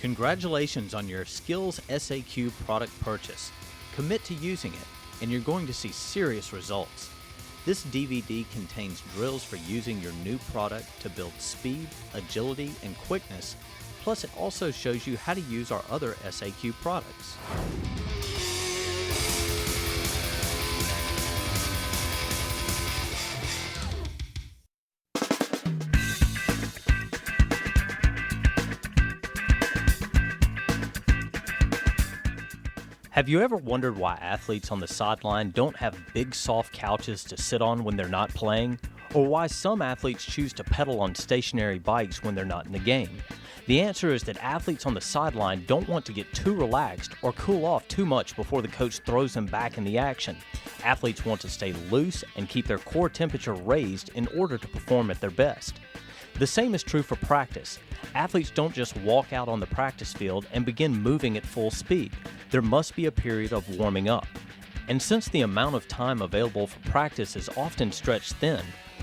Congratulations on your Skills SAQ product purchase. Commit to using it, and you're going to see serious results. This DVD contains drills for using your new product to build speed, agility, and quickness, plus it also shows you how to use our other SAQ products. Have you ever wondered why athletes on the sideline don't have big soft couches to sit on when they're not playing? Or why some athletes choose to pedal on stationary bikes when they're not in the game? The answer is that athletes on the sideline don't want to get too relaxed or cool off too much before the coach throws them back in the action. Athletes want to stay loose and keep their core temperature raised in order to perform at their best. The same is true for practice. Athletes don't just walk out on the practice field and begin moving at full speed. There must be a period of warming up. And since the amount of time available for practice is often stretched thin,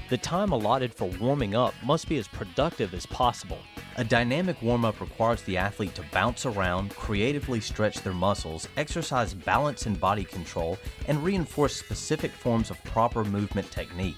the time allotted for warming up must be as productive as possible. A dynamic warm-up requires the athlete to bounce around, creatively stretch their muscles, exercise balance and body control, and reinforce specific forms of proper movement technique.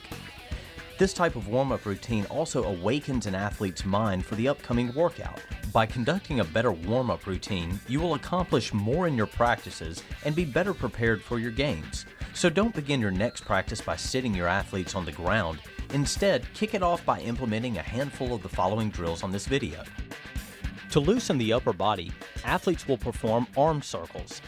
This type of warm-up routine also awakens an athlete's mind for the upcoming workout. By conducting a better warm-up routine, you will accomplish more in your practices and be better prepared for your games. So don't begin your next practice by sitting your athletes on the ground. Instead, kick it off by implementing a handful of the following drills on this video. To loosen the upper body, athletes will perform arm circles.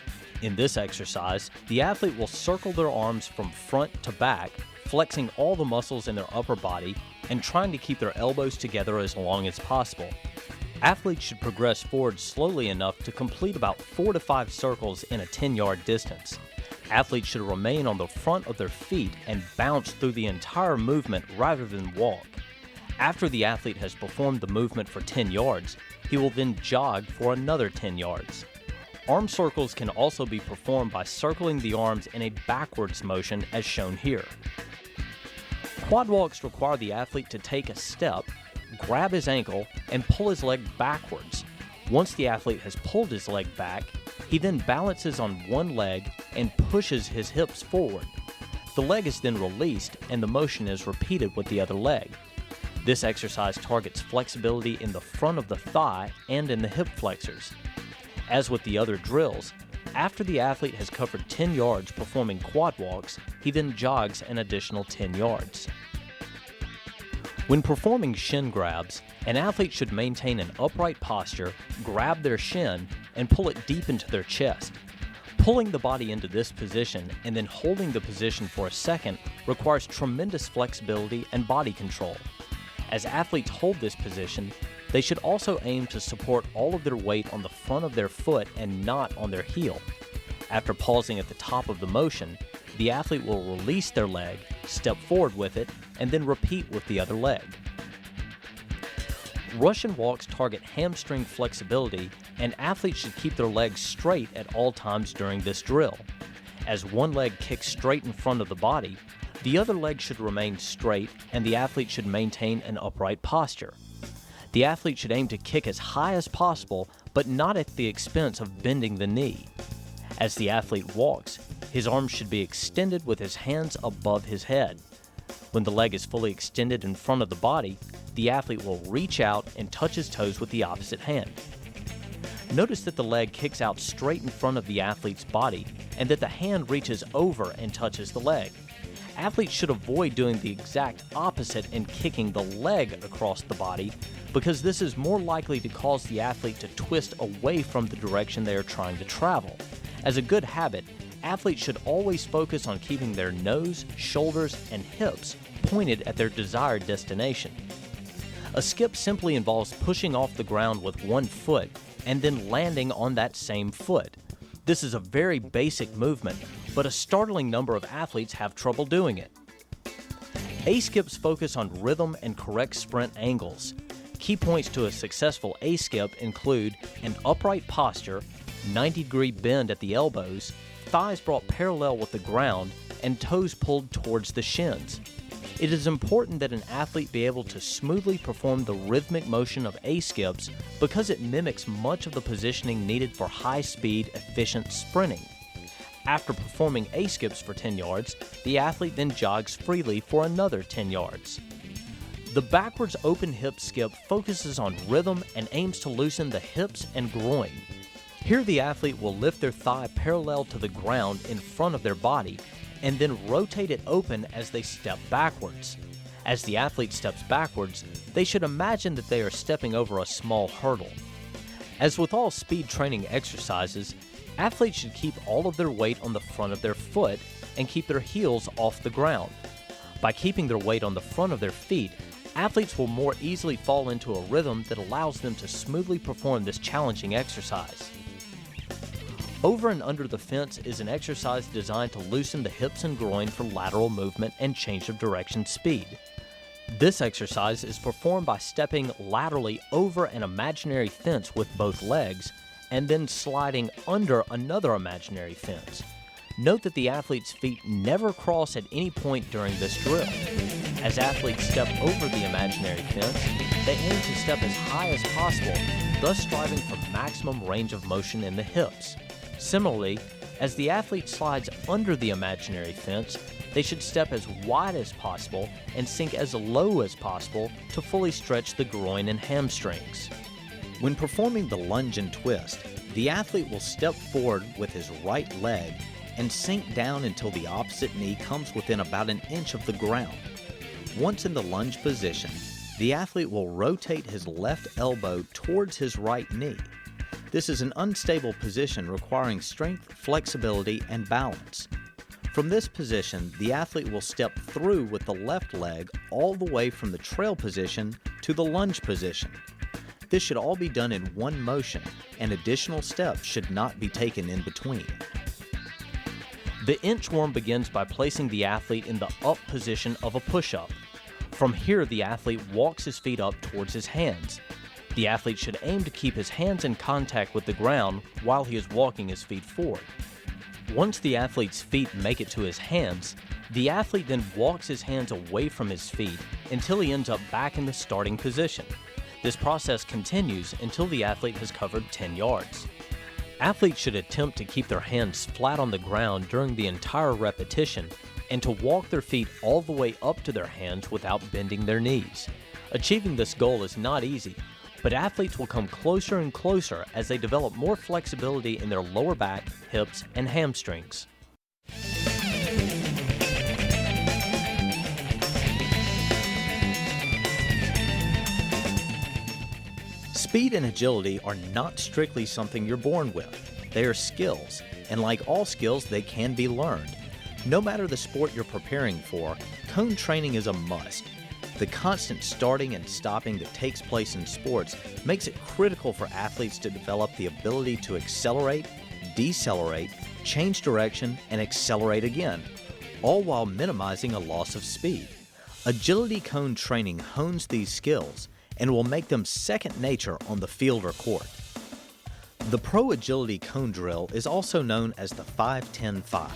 In this exercise, the athlete will circle their arms from front to back, flexing all the muscles in their upper body and trying to keep their elbows together as long as possible. Athletes should progress forward slowly enough to complete about 4 to 5 circles in a 10-yard distance. Athletes should remain on the front of their feet and bounce through the entire movement rather than walk. After the athlete has performed the movement for 10 yards, he will then jog for another 10 yards. Arm circles can also be performed by circling the arms in a backwards motion as shown here. Quad walks require the athlete to take a step, grab his ankle, and pull his leg backwards. Once the athlete has pulled his leg back, he then balances on one leg and pushes his hips forward. The leg is then released and the motion is repeated with the other leg. This exercise targets flexibility in the front of the thigh and in the hip flexors. As with the other drills, after the athlete has covered 10 yards performing quad walks, he then jogs an additional 10 yards. When performing shin grabs, an athlete should maintain an upright posture, grab their shin, and pull it deep into their chest. Pulling the body into this position and then holding the position for a second requires tremendous flexibility and body control. As athletes hold this position, they should also aim to support all of their weight on the front of their foot and not on their heel. After pausing at the top of the motion, the athlete will release their leg, step forward with it, and then repeat with the other leg. Russian walks target hamstring flexibility, and athletes should keep their legs straight at all times during this drill. As one leg kicks straight in front of the body, the other leg should remain straight and the athlete should maintain an upright posture. The athlete should aim to kick as high as possible, but not at the expense of bending the knee. As the athlete walks, his arms should be extended with his hands above his head. When the leg is fully extended in front of the body, the athlete will reach out and touch his toes with the opposite hand. Notice that the leg kicks out straight in front of the athlete's body and that the hand reaches over and touches the leg. Athletes should avoid doing the exact opposite and kicking the leg across the body, because this is more likely to cause the athlete to twist away from the direction they are trying to travel. As a good habit, athletes should always focus on keeping their nose, shoulders, and hips pointed at their desired destination. A skip simply involves pushing off the ground with one foot and then landing on that same foot. This is a very basic movement, but a startling number of athletes have trouble doing it. A-skips focus on rhythm and correct sprint angles. Key points to a successful A-skip include an upright posture, 90-degree bend at the elbows, thighs brought parallel with the ground, and toes pulled towards the shins. It is important that an athlete be able to smoothly perform the rhythmic motion of A-skips because it mimics much of the positioning needed for high-speed, efficient sprinting. After performing A-skips for 10 yards, the athlete then jogs freely for another 10 yards. The backwards open hip skip focuses on rhythm and aims to loosen the hips and groin. Here the athlete will lift their thigh parallel to the ground in front of their body and then rotate it open as they step backwards. As the athlete steps backwards, they should imagine that they are stepping over a small hurdle. As with all speed training exercises, athletes should keep all of their weight on the front of their foot and keep their heels off the ground. By keeping their weight on the front of their feet, athletes will more easily fall into a rhythm that allows them to smoothly perform this challenging exercise. Over and under the fence is an exercise designed to loosen the hips and groin for lateral movement and change of direction speed. This exercise is performed by stepping laterally over an imaginary fence with both legs and then sliding under another imaginary fence. Note that the athlete's feet never cross at any point during this drill. As athletes step over the imaginary fence, they aim to step as high as possible, thus striving for maximum range of motion in the hips. Similarly, as the athlete slides under the imaginary fence, they should step as wide as possible and sink as low as possible to fully stretch the groin and hamstrings. When performing the lunge and twist, the athlete will step forward with his right leg and sink down until the opposite knee comes within about an inch of the ground. Once in the lunge position, the athlete will rotate his left elbow towards his right knee. This is an unstable position requiring strength, flexibility, and balance. From this position, the athlete will step through with the left leg all the way from the trail position to the lunge position. This should all be done in one motion, and additional steps should not be taken in between. The inchworm begins by placing the athlete in the up position of a push-up. From here, the athlete walks his feet up towards his hands. The athlete should aim to keep his hands in contact with the ground while he is walking his feet forward. Once the athlete's feet make it to his hands, the athlete then walks his hands away from his feet until he ends up back in the starting position. This process continues until the athlete has covered 10 yards. Athletes should attempt to keep their hands flat on the ground during the entire repetition and to walk their feet all the way up to their hands without bending their knees. Achieving this goal is not easy, but athletes will come closer and closer as they develop more flexibility in their lower back, hips, and hamstrings. Speed and agility are not strictly something you're born with. They are skills, and like all skills, they can be learned. No matter the sport you're preparing for, cone training is a must. The constant starting and stopping that takes place in sports makes it critical for athletes to develop the ability to accelerate, decelerate, change direction, and accelerate again, all while minimizing a loss of speed. Agility cone training hones these skills and will make them second nature on the field or court. The Pro Agility Cone Drill is also known as the 5-10-5.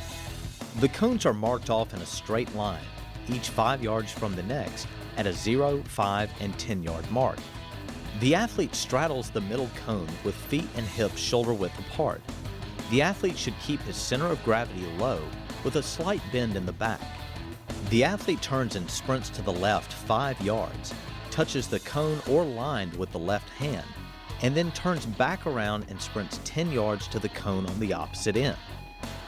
The cones are marked off in a straight line, each 5 yards from the next, at a 0, 5, and 10-yard mark. The athlete straddles the middle cone with feet and hips shoulder width apart. The athlete should keep his center of gravity low with a slight bend in the back. The athlete turns and sprints to the left 5 yards, touches the cone or line with the left hand, and then turns back around and sprints 10 yards to the cone on the opposite end.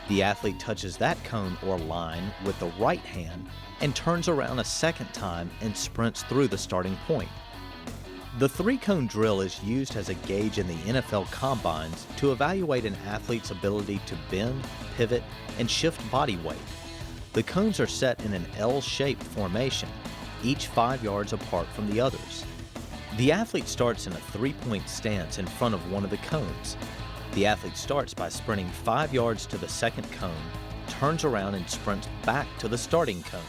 The athlete touches that cone or line with the right hand and turns around a second time and sprints through the starting point. The 3-cone drill is used as a gauge in the NFL combines to evaluate an athlete's ability to bend, pivot, and shift body weight. The cones are set in an L-shaped formation, each 5 yards apart from the others. The athlete starts in a 3-point stance in front of one of the cones. The athlete starts by sprinting 5 yards to the second cone, turns around and sprints back to the starting cone.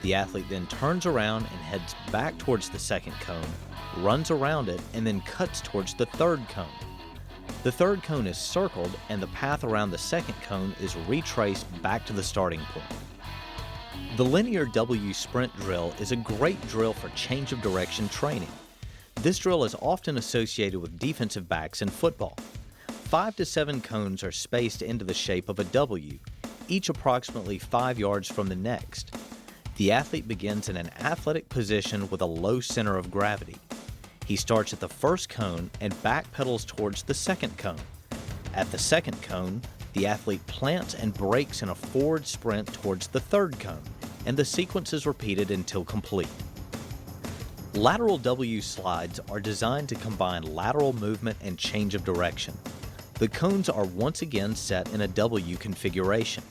The athlete then turns around and heads back towards the second cone, runs around it, and then cuts towards the third cone. The third cone is circled and the path around the second cone is retraced back to the starting point. The linear W sprint drill is a great drill for change of direction training. This drill is often associated with defensive backs in football. 5 to 7 cones are spaced into the shape of a W, each approximately 5 yards from the next. The athlete begins in an athletic position with a low center of gravity. He starts at the first cone and backpedals towards the second cone. At the second cone, the athlete plants and brakes in a forward sprint towards the third cone, and the sequence is repeated until complete. Lateral W slides are designed to combine lateral movement and change of direction. The cones are once again set in a W configuration.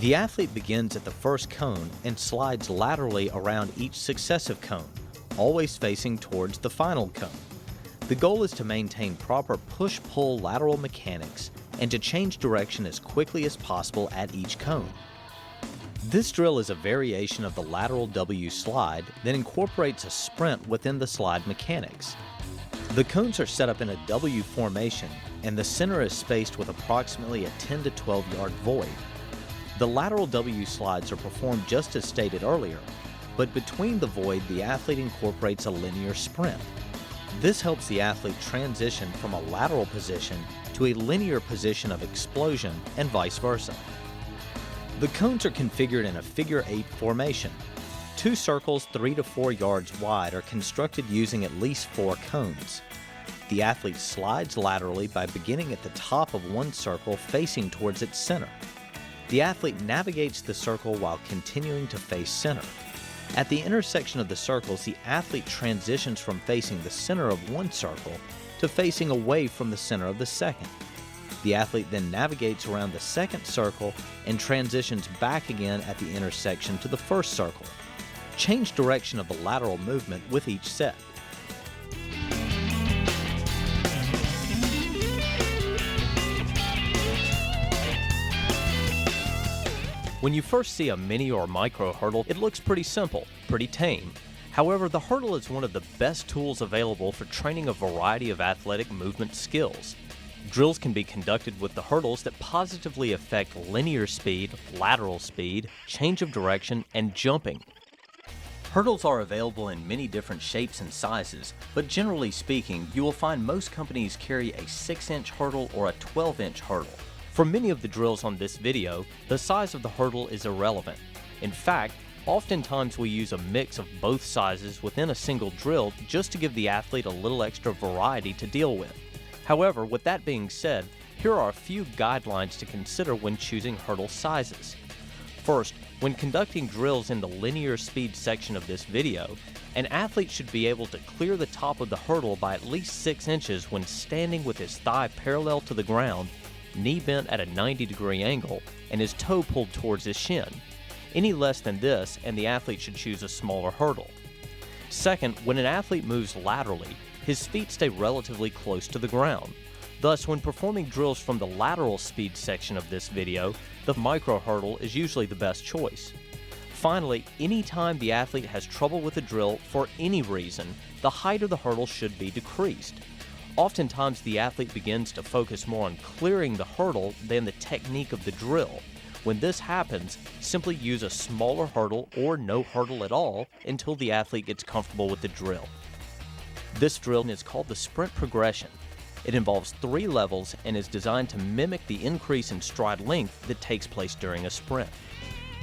The athlete begins at the first cone and slides laterally around each successive cone, always facing towards the final cone. The goal is to maintain proper push-pull lateral mechanics and to change direction as quickly as possible at each cone. This drill is a variation of the lateral W slide that incorporates a sprint within the slide mechanics. The cones are set up in a W formation, and the center is spaced with approximately a 10 to 12 yard void. The lateral W slides are performed just as stated earlier, but between the void the athlete incorporates a linear sprint. This helps the athlete transition from a lateral position to a linear position of explosion and vice versa. The cones are configured in a figure 8 formation. 2 circles 3 to 4 yards wide are constructed using at least 4 cones. The athlete slides laterally by beginning at the top of one circle facing towards its center. The athlete navigates the circle while continuing to face center. At the intersection of the circles, the athlete transitions from facing the center of one circle to facing away from the center of the second. The athlete then navigates around the second circle and transitions back again at the intersection to the first circle. Change direction of the lateral movement with each set. When you first see a mini or micro hurdle, it looks pretty simple, pretty tame. However, the hurdle is one of the best tools available for training a variety of athletic movement skills. Drills can be conducted with the hurdles that positively affect linear speed, lateral speed, change of direction, and jumping. Hurdles are available in many different shapes and sizes, but generally speaking, you will find most companies carry a 6-inch hurdle or a 12-inch hurdle. For many of the drills on this video, the size of the hurdle is irrelevant. In fact, oftentimes we use a mix of both sizes within a single drill just to give the athlete a little extra variety to deal with. However, with that being said, here are a few guidelines to consider when choosing hurdle sizes. First, when conducting drills in the linear speed section of this video, an athlete should be able to clear the top of the hurdle by at least 6 inches when standing with his thigh parallel to the ground, knee bent at a 90-degree angle, and his toe pulled towards his shin. Any less than this, and the athlete should choose a smaller hurdle. Second, when an athlete moves laterally, his feet stay relatively close to the ground. Thus, when performing drills from the lateral speed section of this video, the micro hurdle is usually the best choice. Finally, anytime the athlete has trouble with a drill for any reason, the height of the hurdle should be decreased. Oftentimes, the athlete begins to focus more on clearing the hurdle than the technique of the drill. When this happens, simply use a smaller hurdle or no hurdle at all until the athlete gets comfortable with the drill. This drill is called the sprint progression. It involves 3 levels and is designed to mimic the increase in stride length that takes place during a sprint.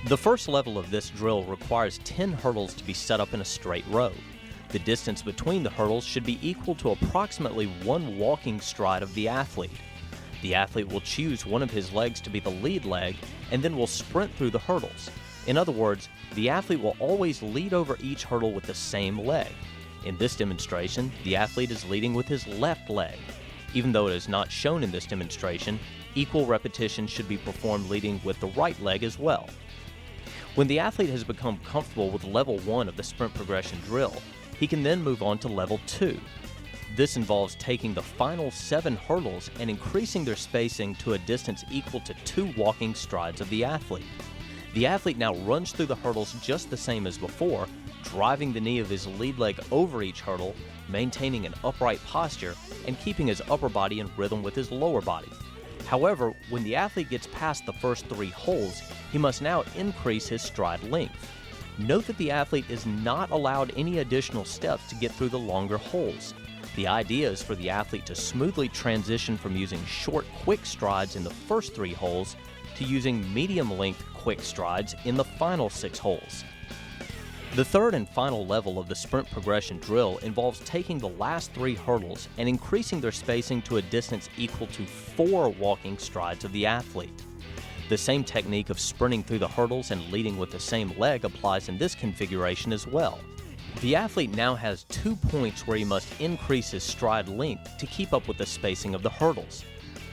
The first level of this drill requires 10 hurdles to be set up in a straight row. The distance between the hurdles should be equal to approximately 1 walking stride of the athlete. The athlete will choose one of his legs to be the lead leg and then will sprint through the hurdles. In other words, the athlete will always lead over each hurdle with the same leg. In this demonstration, the athlete is leading with his left leg. Even though it is not shown in this demonstration, equal repetitions should be performed leading with the right leg as well. When the athlete has become comfortable with level 1 of the sprint progression drill, he can then move on to level 2. This involves taking the final 7 hurdles and increasing their spacing to a distance equal to 2 walking strides of the athlete. The athlete now runs through the hurdles just the same as before, driving the knee of his lead leg over each hurdle, maintaining an upright posture, and keeping his upper body in rhythm with his lower body. However, when the athlete gets past the first 3 holes, he must now increase his stride length. Note that the athlete is not allowed any additional steps to get through the longer holes. The idea is for the athlete to smoothly transition from using short, quick strides in the first 3 holes to using medium-length, quick strides in the final 6 holes. The third and final level of the sprint progression drill involves taking the last 3 hurdles and increasing their spacing to a distance equal to 4 walking strides of the athlete. The same technique of sprinting through the hurdles and leading with the same leg applies in this configuration as well. The athlete now has 2 points where he must increase his stride length to keep up with the spacing of the hurdles.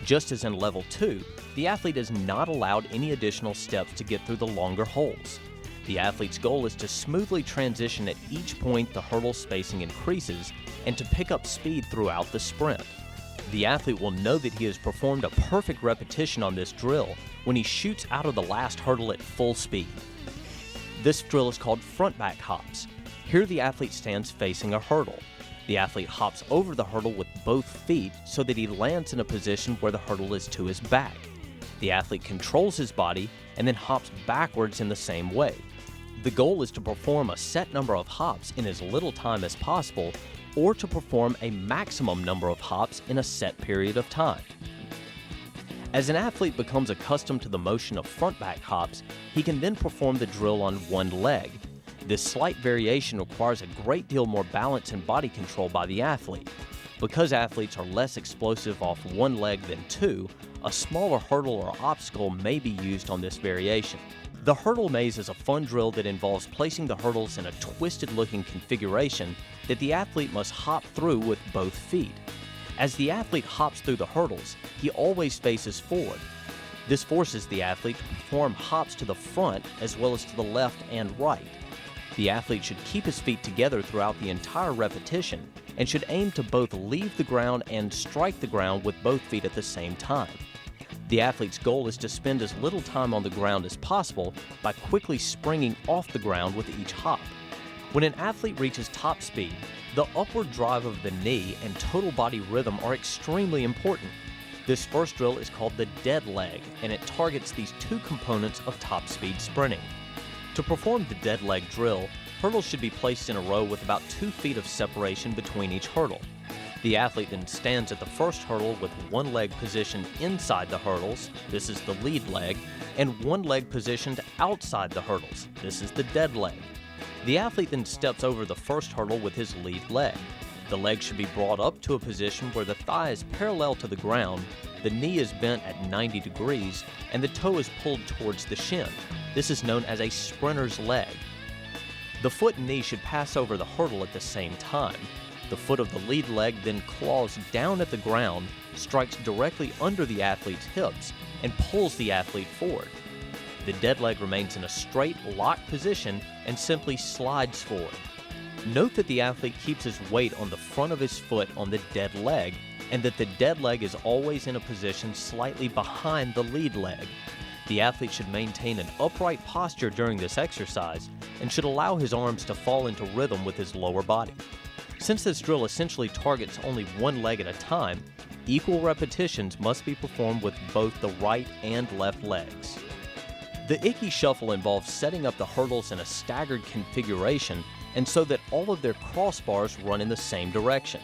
Just as in level 2, the athlete is not allowed any additional steps to get through the longer holes. The athlete's goal is to smoothly transition at each point the hurdle spacing increases and to pick up speed throughout the sprint. The athlete will know that he has performed a perfect repetition on this drill when he shoots out of the last hurdle at full speed. This drill is called front-back hops. Here the athlete stands facing a hurdle. The athlete hops over the hurdle with both feet so that he lands in a position where the hurdle is to his back. The athlete controls his body and then hops backwards in the same way. The goal is to perform a set number of hops in as little time as possible, or to perform a maximum number of hops in a set period of time. As an athlete becomes accustomed to the motion of front-back hops, he can then perform the drill on one leg. This slight variation requires a great deal more balance and body control by the athlete. Because athletes are less explosive off one leg than 2, a smaller hurdle or obstacle may be used on this variation. The hurdle maze is a fun drill that involves placing the hurdles in a twisted-looking configuration that the athlete must hop through with both feet. As the athlete hops through the hurdles, he always faces forward. This forces the athlete to perform hops to the front as well as to the left and right. The athlete should keep his feet together throughout the entire repetition and should aim to both leave the ground and strike the ground with both feet at the same time. The athlete's goal is to spend as little time on the ground as possible by quickly springing off the ground with each hop. When an athlete reaches top speed, the upward drive of the knee and total body rhythm are extremely important. This first drill is called the dead leg, and it targets these 2 components of top speed sprinting. To perform the dead leg drill, hurdles should be placed in a row with about 2 feet of separation between each hurdle. The athlete then stands at the first hurdle with one leg positioned inside the hurdles, this is the lead leg, and one leg positioned outside the hurdles, this is the dead leg. The athlete then steps over the first hurdle with his lead leg. The leg should be brought up to a position where the thigh is parallel to the ground, the knee is bent at 90 degrees, and the toe is pulled towards the shin. This is known as a sprinter's leg. The foot and knee should pass over the hurdle at the same time. The foot of the lead leg then claws down at the ground, strikes directly under the athlete's hips, and pulls the athlete forward. The dead leg remains in a straight, locked position and simply slides forward. Note that the athlete keeps his weight on the front of his foot on the dead leg, and that the dead leg is always in a position slightly behind the lead leg. The athlete should maintain an upright posture during this exercise and should allow his arms to fall into rhythm with his lower body. Since this drill essentially targets only one leg at a time, equal repetitions must be performed with both the right and left legs. The Icky Shuffle involves setting up the hurdles in a staggered configuration and so that all of their crossbars run in the same direction.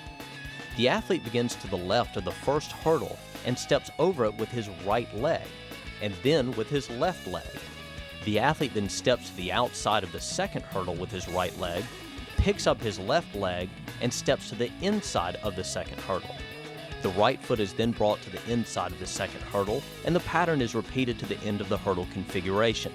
The athlete begins to the left of the first hurdle and steps over it with his right leg, and then with his left leg. The athlete then steps to the outside of the second hurdle with his right leg, picks up his left leg, and steps to the inside of the second hurdle. The right foot is then brought to the inside of the second hurdle, and the pattern is repeated to the end of the hurdle configuration.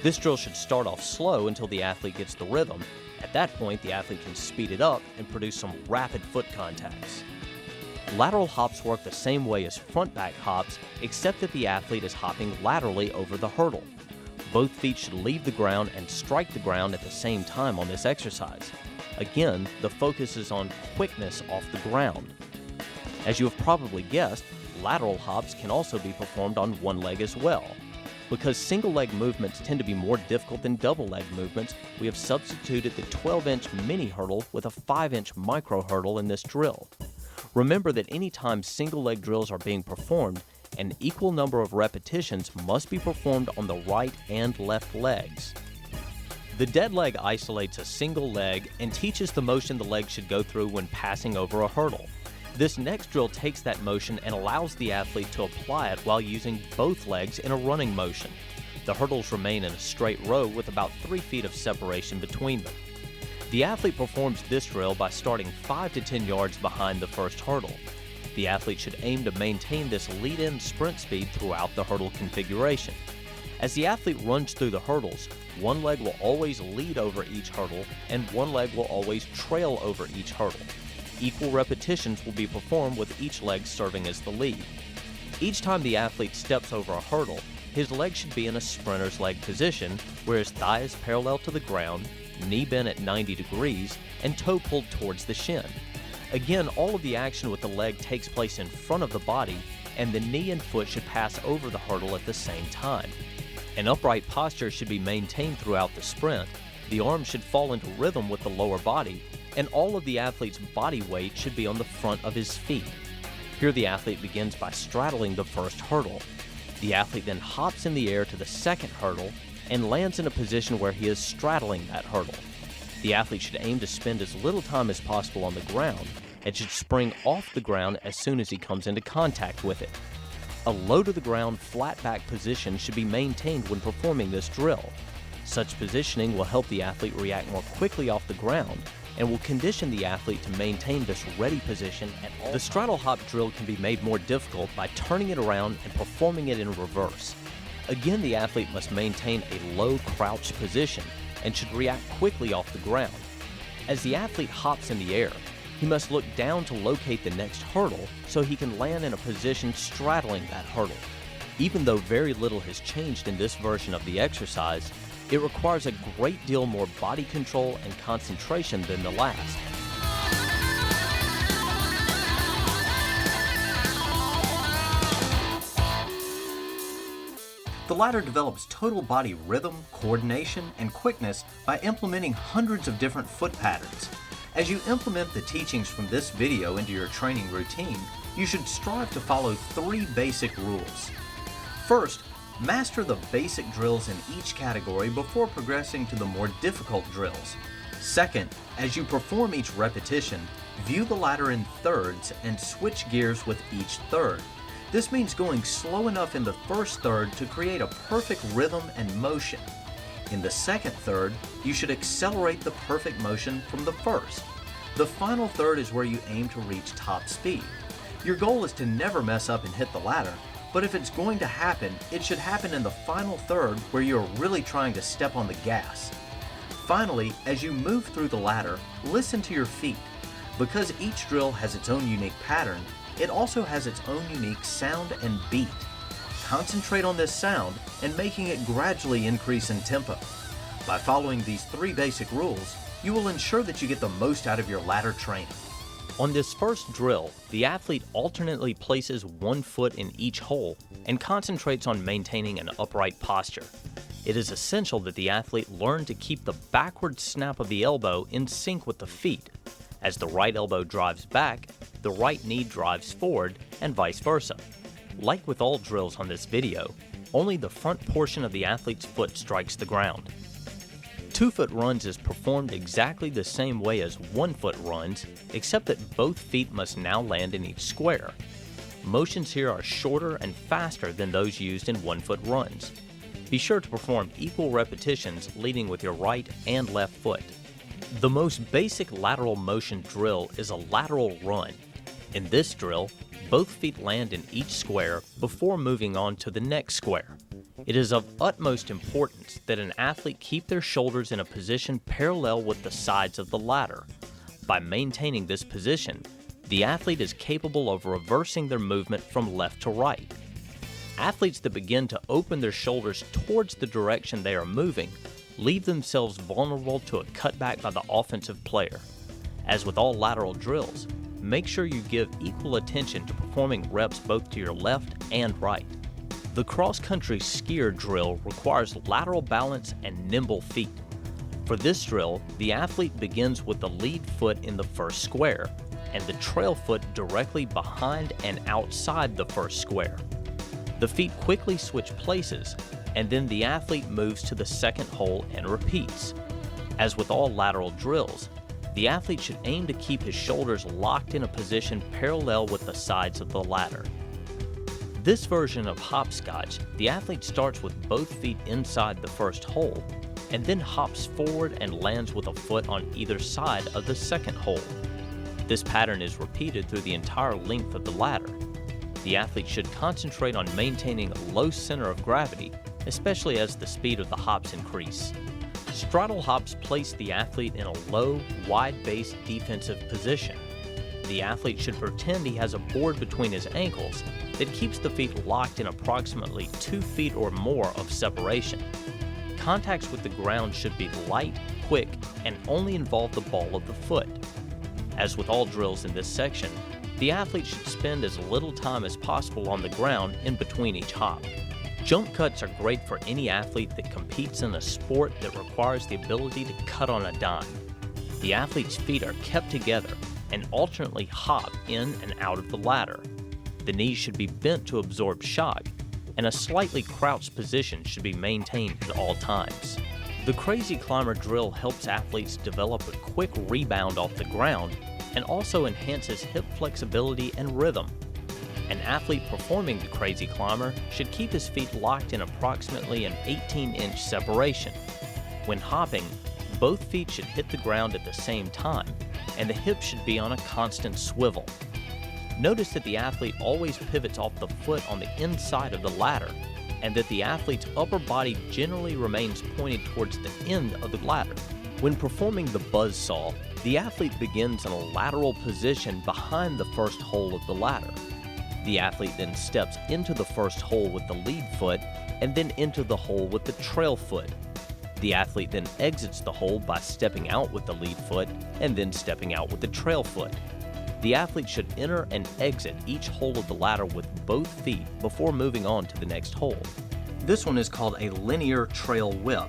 This drill should start off slow until the athlete gets the rhythm. At that point, the athlete can speed it up and produce some rapid foot contacts. Lateral hops work the same way as front-back hops, except that the athlete is hopping laterally over the hurdle. Both feet should leave the ground and strike the ground at the same time on this exercise. Again, the focus is on quickness off the ground. As you have probably guessed, lateral hops can also be performed on one leg as well. Because single leg movements tend to be more difficult than double leg movements, we have substituted the 12-inch mini hurdle with a 5-inch micro hurdle in this drill. Remember that anytime single leg drills are being performed, An equal number of repetitions must be performed on the right and left legs. The dead leg isolates a single leg and teaches the motion the leg should go through when passing over a hurdle. This next drill takes that motion and allows the athlete to apply it while using both legs in a running motion. The hurdles remain in a straight row with about 3 feet of separation between them. The athlete performs this drill by starting 5 to 10 yards behind the first hurdle. The athlete should aim to maintain this lead-in sprint speed throughout the hurdle configuration. As the athlete runs through the hurdles, one leg will always lead over each hurdle and one leg will always trail over each hurdle. Equal repetitions will be performed with each leg serving as the lead. Each time the athlete steps over a hurdle, his leg should be in a sprinter's leg position where his thigh is parallel to the ground, knee bent at 90 degrees, and toe pulled towards the shin. Again, all of the action with the leg takes place in front of the body, and the knee and foot should pass over the hurdle at the same time. An upright posture should be maintained throughout the sprint. The arms should fall into rhythm with the lower body, and all of the athlete's body weight should be on the front of his feet. Here the athlete begins by straddling the first hurdle. The athlete then hops in the air to the second hurdle and lands in a position where he is straddling that hurdle. The athlete should aim to spend as little time as possible on the ground and should spring off the ground as soon as he comes into contact with it. A low-to-the-ground, flat-back position should be maintained when performing this drill. Such positioning will help the athlete react more quickly off the ground and will condition the athlete to maintain this ready position at all times. The straddle hop drill can be made more difficult by turning it around and performing it in reverse. Again, the athlete must maintain a low crouched position and should react quickly off the ground. As the athlete hops in the air, he must look down to locate the next hurdle so he can land in a position straddling that hurdle. Even though very little has changed in this version of the exercise, it requires a great deal more body control and concentration than the last. The ladder develops total body rhythm, coordination, and quickness by implementing hundreds of different foot patterns. As you implement the teachings from this video into your training routine, you should strive to follow 3 basic rules. First, master the basic drills in each category before progressing to the more difficult drills. Second, as you perform each repetition, view the ladder in thirds and switch gears with each third. This means going slow enough in the first third to create a perfect rhythm and motion. In the second third, you should accelerate the perfect motion from the first. The final third is where you aim to reach top speed. Your goal is to never mess up and hit the ladder, but if it's going to happen, it should happen in the final third where you're really trying to step on the gas. Finally, as you move through the ladder, listen to your feet. Because each drill has its own unique pattern, it also has its own unique sound and beat. Concentrate on this sound and making it gradually increase in tempo. By following these 3 basic rules, you will ensure that you get the most out of your ladder training. On this first drill, the athlete alternately places one foot in each hole and concentrates on maintaining an upright posture. It is essential that the athlete learn to keep the backward snap of the elbow in sync with the feet. As the right elbow drives back, the right knee drives forward, and vice versa. Like with all drills on this video, only the front portion of the athlete's foot strikes the ground. 2-foot runs is performed exactly the same way as 1-foot runs, except that both feet must now land in each square. Motions here are shorter and faster than those used in 1-foot runs. Be sure to perform equal repetitions leading with your right and left foot. The most basic lateral motion drill is a lateral run. In this drill, both feet land in each square before moving on to the next square. It is of utmost importance that an athlete keep their shoulders in a position parallel with the sides of the ladder. By maintaining this position, the athlete is capable of reversing their movement from left to right. Athletes that begin to open their shoulders towards the direction they are moving leave themselves vulnerable to a cutback by the offensive player. As with all lateral drills, make sure you give equal attention to performing reps both to your left and right. The cross-country skier drill requires lateral balance and nimble feet. For this drill, the athlete begins with the lead foot in the first square and the trail foot directly behind and outside the first square. The feet quickly switch places, and then the athlete moves to the second hole and repeats. As with all lateral drills, the athlete should aim to keep his shoulders locked in a position parallel with the sides of the ladder. This version of hopscotch, the athlete starts with both feet inside the first hole, and then hops forward and lands with a foot on either side of the second hole. This pattern is repeated through the entire length of the ladder. The athlete should concentrate on maintaining a low center of gravity, especially as the speed of the hops increase. Straddle hops place the athlete in a low, wide-based defensive position. The athlete should pretend he has a board between his ankles that keeps the feet locked in approximately 2 feet or more of separation. Contacts with the ground should be light, quick, and only involve the ball of the foot. As with all drills in this section, the athlete should spend as little time as possible on the ground in between each hop. Jump cuts are great for any athlete that competes in a sport that requires the ability to cut on a dime. The athlete's feet are kept together and alternately hop in and out of the ladder. The knees should be bent to absorb shock, and a slightly crouched position should be maintained at all times. The Crazy Climber drill helps athletes develop a quick rebound off the ground and also enhances hip flexibility and rhythm. An athlete performing the Crazy Climber should keep his feet locked in approximately an 18-inch separation. When hopping, both feet should hit the ground at the same time, and the hips should be on a constant swivel. Notice that the athlete always pivots off the foot on the inside of the ladder, and that the athlete's upper body generally remains pointed towards the end of the ladder. When performing the buzzsaw, the athlete begins in a lateral position behind the first hole of the ladder. The athlete then steps into the first hole with the lead foot and then into the hole with the trail foot. The athlete then exits the hole by stepping out with the lead foot and then stepping out with the trail foot. The athlete should enter and exit each hole of the ladder with both feet before moving on to the next hole. This one is called a linear trail whip.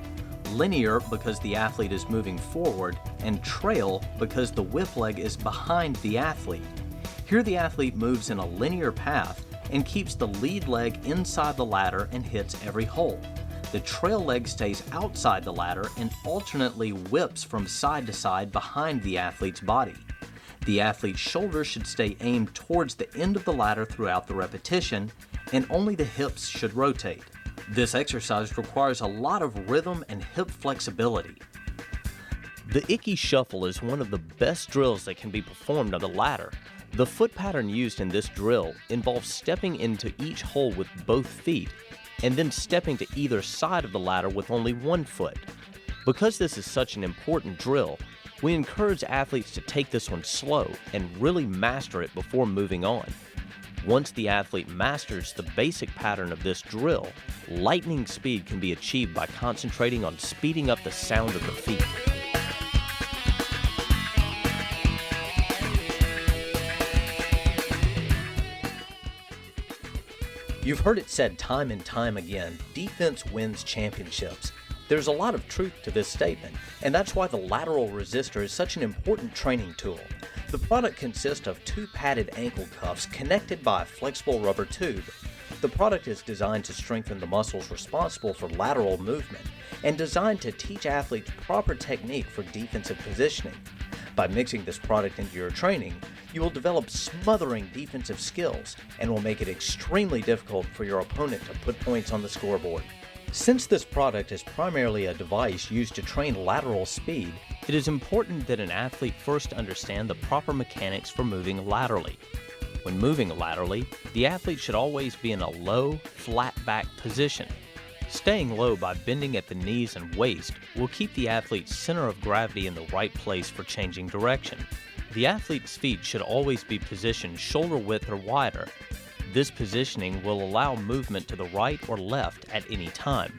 Linear because the athlete is moving forward, and trail because the whip leg is behind the athlete. Here the athlete moves in a linear path and keeps the lead leg inside the ladder and hits every hole. The trail leg stays outside the ladder and alternately whips from side to side behind the athlete's body. The athlete's shoulders should stay aimed towards the end of the ladder throughout the repetition, and only the hips should rotate. This exercise requires a lot of rhythm and hip flexibility. The Icky Shuffle is one of the best drills that can be performed on the ladder. The foot pattern used in this drill involves stepping into each hole with both feet and then stepping to either side of the ladder with only one foot. Because this is such an important drill, we encourage athletes to take this one slow and really master it before moving on. Once the athlete masters the basic pattern of this drill, lightning speed can be achieved by concentrating on speeding up the sound of the feet. You've heard it said time and time again, defense wins championships. There's a lot of truth to this statement, and that's why the lateral resistor is such an important training tool. The product consists of 2 padded ankle cuffs connected by a flexible rubber tube. The product is designed to strengthen the muscles responsible for lateral movement and designed to teach athletes proper technique for defensive positioning. By mixing this product into your training, you will develop smothering defensive skills and will make it extremely difficult for your opponent to put points on the scoreboard. Since this product is primarily a device used to train lateral speed, it is important that an athlete first understand the proper mechanics for moving laterally. When moving laterally, the athlete should always be in a low, flat back position. Staying low by bending at the knees and waist will keep the athlete's center of gravity in the right place for changing direction. The athlete's feet should always be positioned shoulder width or wider. This positioning will allow movement to the right or left at any time.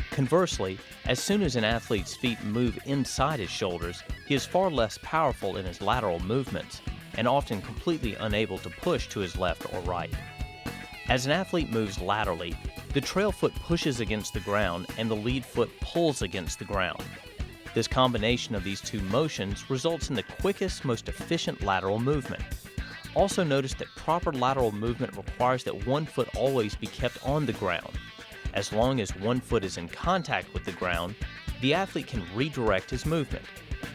Conversely, as soon as an athlete's feet move inside his shoulders, he is far less powerful in his lateral movements and often completely unable to push to his left or right. As an athlete moves laterally, the trail foot pushes against the ground and the lead foot pulls against the ground. This combination of these two motions results in the quickest, most efficient lateral movement. Also notice that proper lateral movement requires that one foot always be kept on the ground. As long as one foot is in contact with the ground, the athlete can redirect his movement.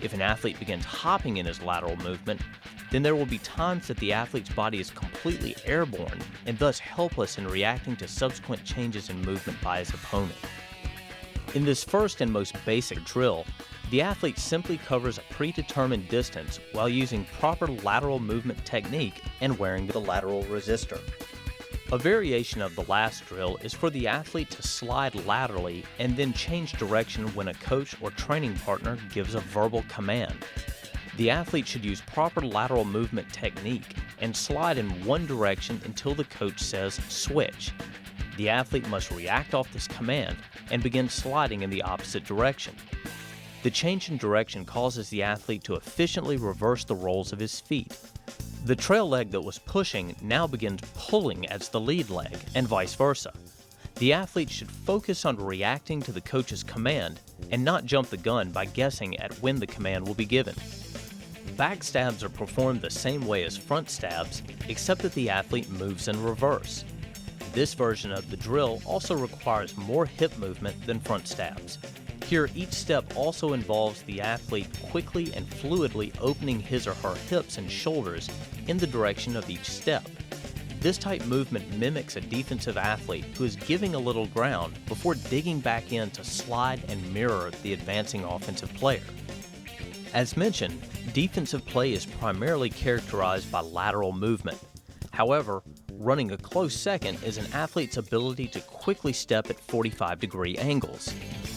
If an athlete begins hopping in his lateral movement, then there will be times that the athlete's body is completely airborne and thus helpless in reacting to subsequent changes in movement by his opponent. In this first and most basic drill, the athlete simply covers a predetermined distance while using proper lateral movement technique and wearing the lateral resistor. A variation of the last drill is for the athlete to slide laterally and then change direction when a coach or training partner gives a verbal command. The athlete should use proper lateral movement technique and slide in one direction until the coach says switch. The athlete must react off this command and begin sliding in the opposite direction. The change in direction causes the athlete to efficiently reverse the rolls of his feet. The trail leg that was pushing now begins pulling as the lead leg, and vice versa. The athlete should focus on reacting to the coach's command and not jump the gun by guessing at when the command will be given. Back stabs are performed the same way as front stabs, except that the athlete moves in reverse. This version of the drill also requires more hip movement than front stabs. Here, each step also involves the athlete quickly and fluidly opening his or her hips and shoulders in the direction of each step. This type movement mimics a defensive athlete who is giving a little ground before digging back in to slide and mirror the advancing offensive player. As mentioned, defensive play is primarily characterized by lateral movement. However, running a close second is an athlete's ability to quickly step at 45-degree angles.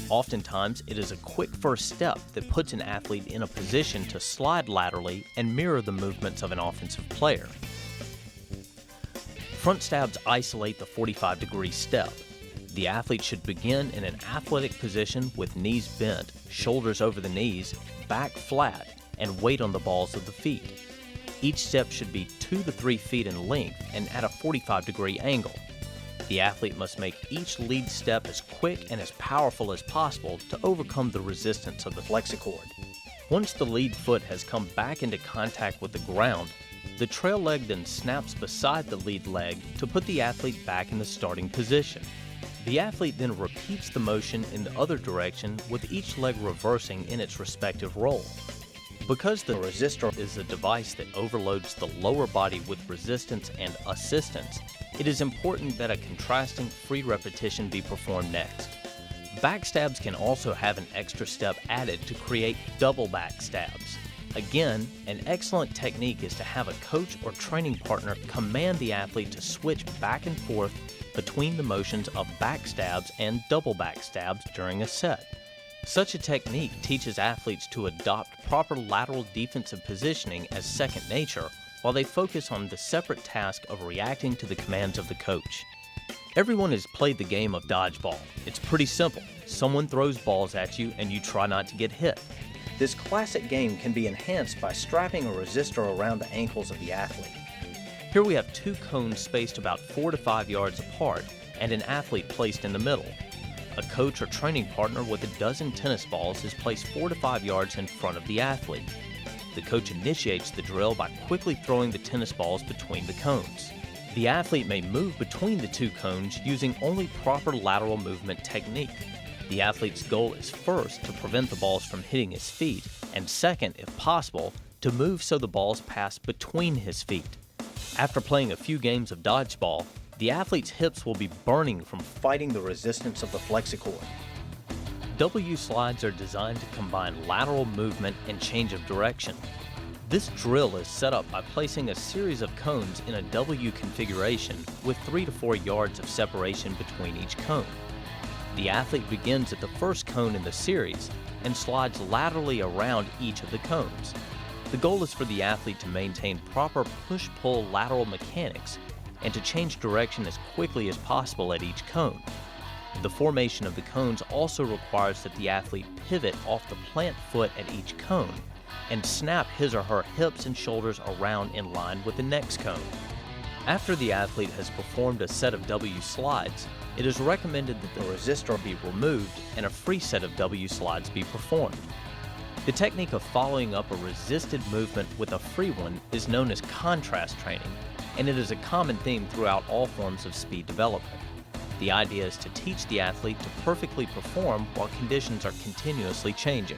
Oftentimes, it is a quick first step that puts an athlete in a position to slide laterally and mirror the movements of an offensive player. Front stabs isolate the 45-degree step. The athlete should begin in an athletic position with knees bent, shoulders over the knees, back flat, and weight on the balls of the feet. Each step should be 2 to 3 feet in length and at a 45-degree angle. The athlete must make each lead step as quick and as powerful as possible to overcome the resistance of the flexicord. Once the lead foot has come back into contact with the ground, the trail leg then snaps beside the lead leg to put the athlete back in the starting position. The athlete then repeats the motion in the other direction with each leg reversing in its respective role. Because the resistor is a device that overloads the lower body with resistance and assistance, it is important that a contrasting free repetition be performed next. Backstabs can also have an extra step added to create double backstabs. Again, an excellent technique is to have a coach or training partner command the athlete to switch back and forth between the motions of backstabs and double backstabs during a set. Such a technique teaches athletes to adopt proper lateral defensive positioning as second nature while they focus on the separate task of reacting to the commands of the coach. Everyone has played the game of dodgeball. It's pretty simple. Someone throws balls at you and you try not to get hit. This classic game can be enhanced by strapping a resistor around the ankles of the athlete. Here we have 2 cones spaced about 4 to 5 yards apart and an athlete placed in the middle. A coach or training partner with a dozen tennis balls is placed 4 to 5 yards in front of the athlete. The coach initiates the drill by quickly throwing the tennis balls between the cones. The athlete may move between the 2 cones using only proper lateral movement technique. The athlete's goal is first to prevent the balls from hitting his feet, and second, if possible, to move so the balls pass between his feet. After playing a few games of dodgeball, the athlete's hips will be burning from fighting the resistance of the flexicord. W slides are designed to combine lateral movement and change of direction. This drill is set up by placing a series of cones in a W configuration with 3 to 4 yards of separation between each cone. The athlete begins at the first cone in the series and slides laterally around each of the cones. The goal is for the athlete to maintain proper push-pull lateral mechanics and to change direction as quickly as possible at each cone. The formation of the cones also requires that the athlete pivot off the plant foot at each cone and snap his or her hips and shoulders around in line with the next cone. After the athlete has performed a set of W slides, it is recommended that the resistor be removed and a free set of W slides be performed. The technique of following up a resisted movement with a free one is known as contrast training, and it is a common theme throughout all forms of speed development. The idea is to teach the athlete to perfectly perform while conditions are continuously changing.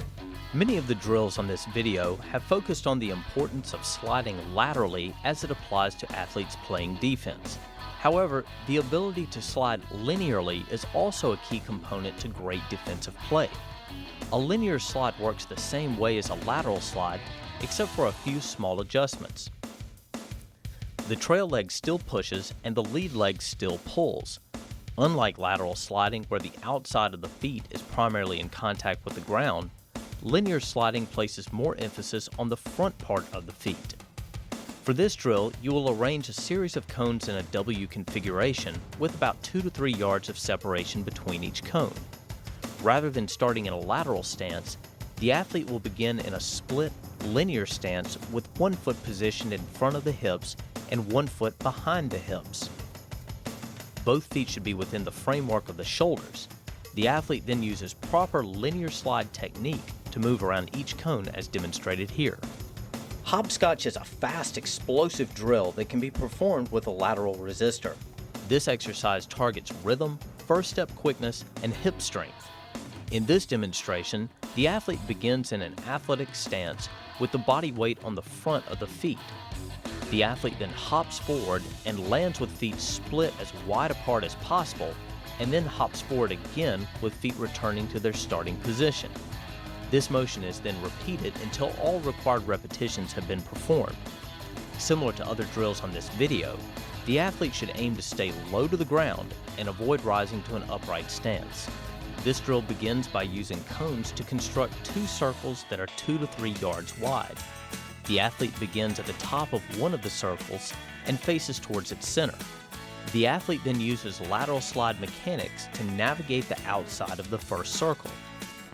Many of the drills on this video have focused on the importance of sliding laterally as it applies to athletes playing defense. However, the ability to slide linearly is also a key component to great defensive play. A linear slide works the same way as a lateral slide, except for a few small adjustments. The trail leg still pushes and the lead leg still pulls. Unlike lateral sliding, where the outside of the feet is primarily in contact with the ground, linear sliding places more emphasis on the front part of the feet. For this drill, you will arrange a series of cones in a W configuration with about 2 to 3 yards of separation between each cone. Rather than starting in a lateral stance, the athlete will begin in a split, linear stance with one foot positioned in front of the hips and one foot behind the hips. Both feet should be within the framework of the shoulders. The athlete then uses proper linear slide technique to move around each cone as demonstrated here. Hopscotch is a fast, explosive drill that can be performed with a lateral resistor. This exercise targets rhythm, first step quickness, and hip strength. In this demonstration, the athlete begins in an athletic stance with the body weight on the front of the feet. The athlete then hops forward and lands with feet split as wide apart as possible, and then hops forward again with feet returning to their starting position. This motion is then repeated until all required repetitions have been performed. Similar to other drills on this video, the athlete should aim to stay low to the ground and avoid rising to an upright stance. This drill begins by using cones to construct 2 circles that are 2 to 3 yards wide. The athlete begins at the top of one of the circles and faces towards its center. The athlete then uses lateral slide mechanics to navigate the outside of the first circle.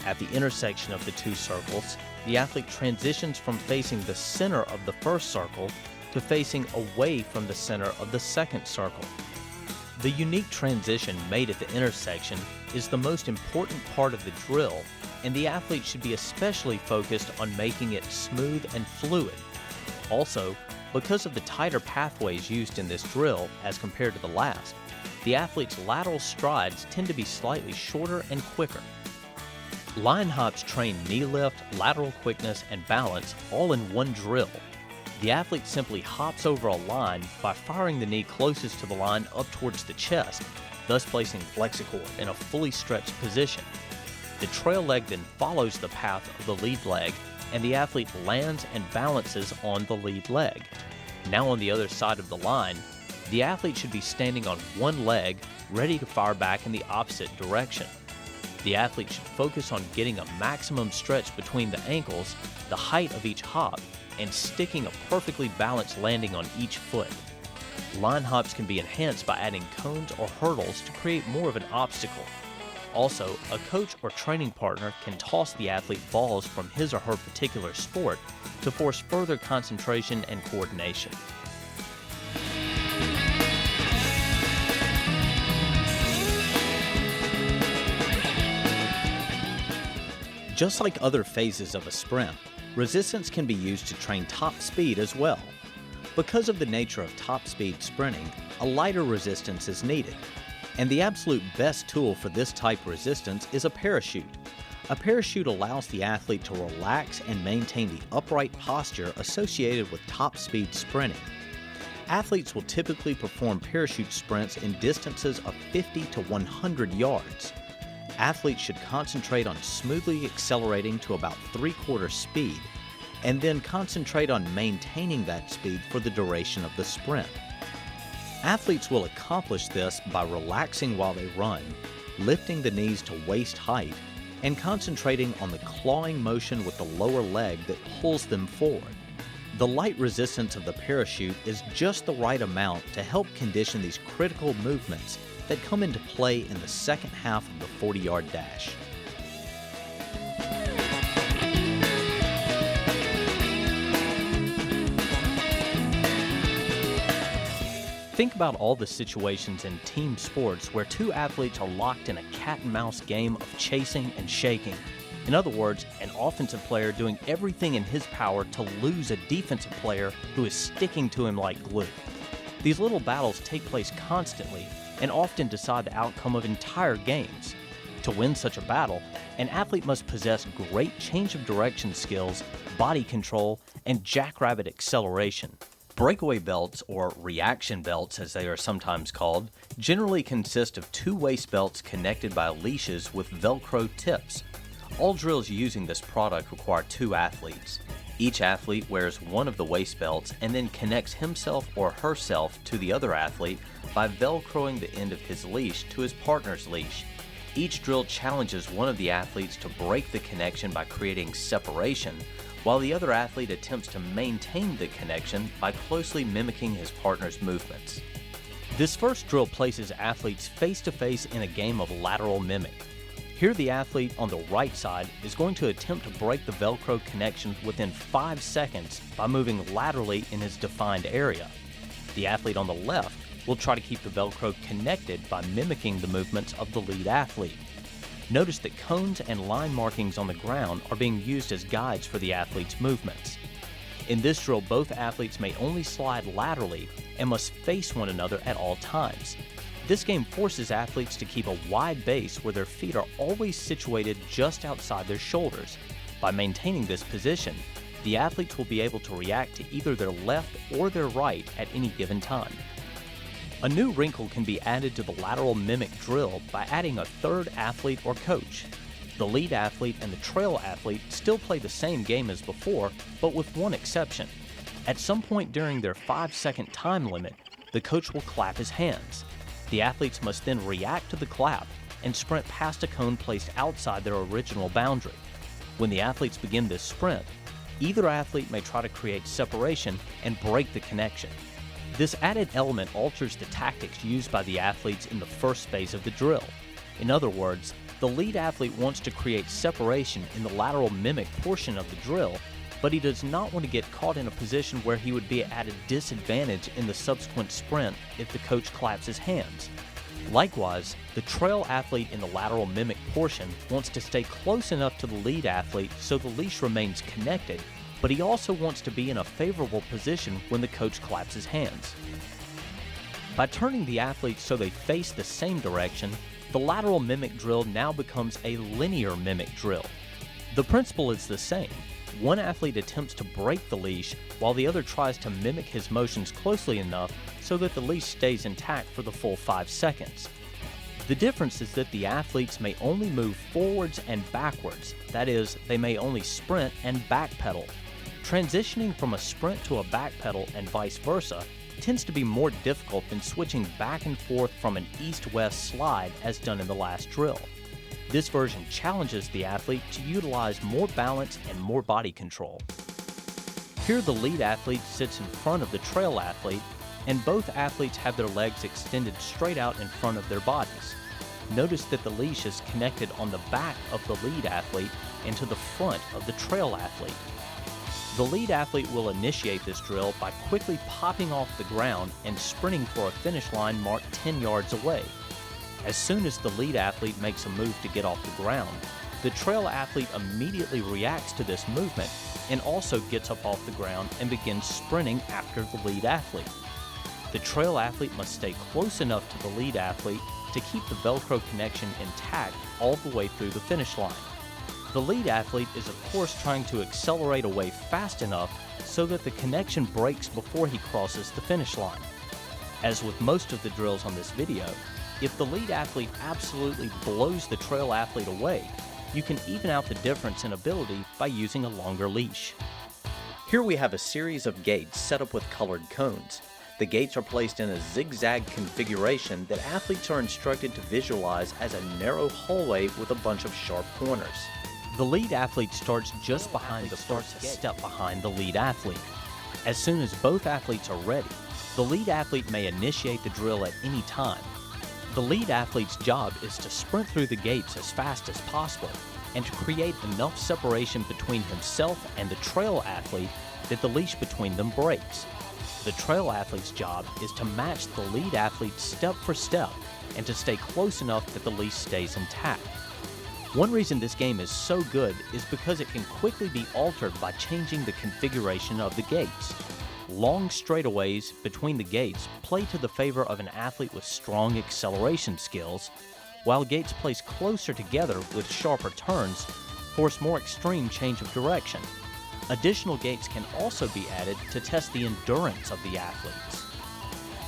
At the intersection of the 2 circles, the athlete transitions from facing the center of the first circle to facing away from the center of the second circle. The unique transition made at the intersection is the most important part of the drill, and the athlete should be especially focused on making it smooth and fluid. Also, because of the tighter pathways used in this drill as compared to the last, the athlete's lateral strides tend to be slightly shorter and quicker. Line hops train knee lift, lateral quickness, and balance all in one drill. The athlete simply hops over a line by firing the knee closest to the line up towards the chest, thus placing flexor in a fully stretched position. The trail leg then follows the path of the lead leg, and the athlete lands and balances on the lead leg. Now on the other side of the line, the athlete should be standing on one leg, ready to fire back in the opposite direction. The athlete should focus on getting a maximum stretch between the ankles, the height of each hop, and sticking a perfectly balanced landing on each foot. Line hops can be enhanced by adding cones or hurdles to create more of an obstacle. Also, a coach or training partner can toss the athlete balls from his or her particular sport to force further concentration and coordination. Just like other phases of a sprint, resistance can be used to train top speed as well. Because of the nature of top speed sprinting, a lighter resistance is needed. And the absolute best tool for this type of resistance is a parachute. A parachute allows the athlete to relax and maintain the upright posture associated with top speed sprinting. Athletes will typically perform parachute sprints in distances of 50 to 100 yards. Athletes should concentrate on smoothly accelerating to about 3/4 speed, and then concentrate on maintaining that speed for the duration of the sprint. Athletes will accomplish this by relaxing while they run, lifting the knees to waist height, and concentrating on the clawing motion with the lower leg that pulls them forward. The light resistance of the parachute is just the right amount to help condition these critical movements that come into play in the second half of the 40-yard dash. Think about all the situations in team sports where two athletes are locked in a cat and mouse game of chasing and shaking. In other words, an offensive player doing everything in his power to lose a defensive player who is sticking to him like glue. These little battles take place constantly and often decide the outcome of entire games. To win such a battle, an athlete must possess great change of direction skills, body control, and jackrabbit acceleration. Breakaway belts, or reaction belts as they are sometimes called, generally consist of two waist belts connected by leashes with Velcro tips. All drills using this product require two athletes. Each athlete wears one of the waist belts and then connects himself or herself to the other athlete by Velcroing the end of his leash to his partner's leash. Each drill challenges one of the athletes to break the connection by creating separation, while the other athlete attempts to maintain the connection by closely mimicking his partner's movements. This first drill places athletes face-to-face in a game of lateral mimic. Here the athlete on the right side is going to attempt to break the Velcro connection within 5 seconds by moving laterally in his defined area. The athlete on the left will try to keep the Velcro connected by mimicking the movements of the lead athlete. Notice that cones and line markings on the ground are being used as guides for the athlete's movements. In this drill, both athletes may only slide laterally and must face one another at all times. This game forces athletes to keep a wide base where their feet are always situated just outside their shoulders. By maintaining this position, the athletes will be able to react to either their left or their right at any given time. A new wrinkle can be added to the lateral mimic drill by adding a third athlete or coach. The lead athlete and the trail athlete still play the same game as before, but with one exception. At some point during their 5-second time limit, the coach will clap his hands. The athletes must then react to the clap and sprint past a cone placed outside their original boundary. When the athletes begin this sprint, either athlete may try to create separation and break the connection. This added element alters the tactics used by the athletes in the first phase of the drill. In other words, the lead athlete wants to create separation in the lateral mimic portion of the drill, but he does not want to get caught in a position where he would be at a disadvantage in the subsequent sprint if the coach claps his hands. Likewise, the trail athlete in the lateral mimic portion wants to stay close enough to the lead athlete so the leash remains connected, but he also wants to be in a favorable position when the coach claps his hands. By turning the athletes so they face the same direction, the lateral mimic drill now becomes a linear mimic drill. The principle is the same. One athlete attempts to break the leash while the other tries to mimic his motions closely enough so that the leash stays intact for the full 5 seconds. The difference is that the athletes may only move forwards and backwards, that is, they may only sprint and backpedal. Transitioning from a sprint to a backpedal and vice versa tends to be more difficult than switching back and forth from an east-west slide as done in the last drill. This version challenges the athlete to utilize more balance and more body control. Here the lead athlete sits in front of the trail athlete, and both athletes have their legs extended straight out in front of their bodies. Notice that the leash is connected on the back of the lead athlete and to the front of the trail athlete. The lead athlete will initiate this drill by quickly popping off the ground and sprinting for a finish line marked 10 yards away. As soon as the lead athlete makes a move to get off the ground, the trail athlete immediately reacts to this movement and also gets up off the ground and begins sprinting after the lead athlete. The trail athlete must stay close enough to the lead athlete to keep the Velcro connection intact all the way through the finish line. The lead athlete is of course trying to accelerate away fast enough so that the connection breaks before he crosses the finish line. As with most of the drills on this video, if the lead athlete absolutely blows the trail athlete away, you can even out the difference in ability by using a longer leash. Here we have a series of gates set up with colored cones. The gates are placed in a zigzag configuration that athletes are instructed to visualize as a narrow hallway with a bunch of sharp corners. The lead athlete starts just behind the first step behind the lead athlete. As soon as both athletes are ready, the lead athlete may initiate the drill at any time. The lead athlete's job is to sprint through the gates as fast as possible and to create enough separation between himself and the trail athlete that the leash between them breaks. The trail athlete's job is to match the lead athlete step for step and to stay close enough that the leash stays intact. One reason this game is so good is because it can quickly be altered by changing the configuration of the gates. Long straightaways between the gates play to the favor of an athlete with strong acceleration skills, while gates placed closer together with sharper turns force more extreme change of direction. Additional gates can also be added to test the endurance of the athletes.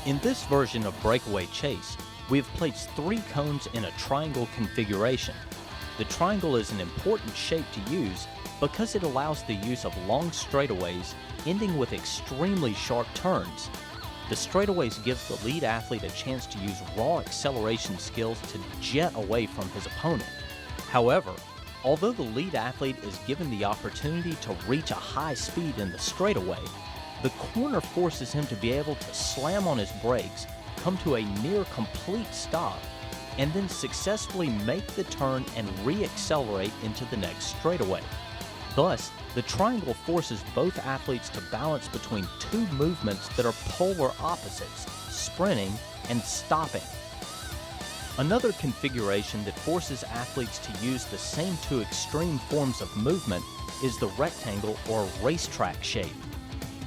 In this version of Breakaway Chase, we have placed 3 cones in a triangle configuration. The triangle is an important shape to use because it allows the use of long straightaways ending with extremely sharp turns. The straightaways give the lead athlete a chance to use raw acceleration skills to jet away from his opponent. However, although the lead athlete is given the opportunity to reach a high speed in the straightaway, the corner forces him to be able to slam on his brakes, come to a near complete stop, and then successfully make the turn and re-accelerate into the next straightaway. Thus, the triangle forces both athletes to balance between 2 movements that are polar opposites, sprinting and stopping. Another configuration that forces athletes to use the same 2 extreme forms of movement is the rectangle or racetrack shape.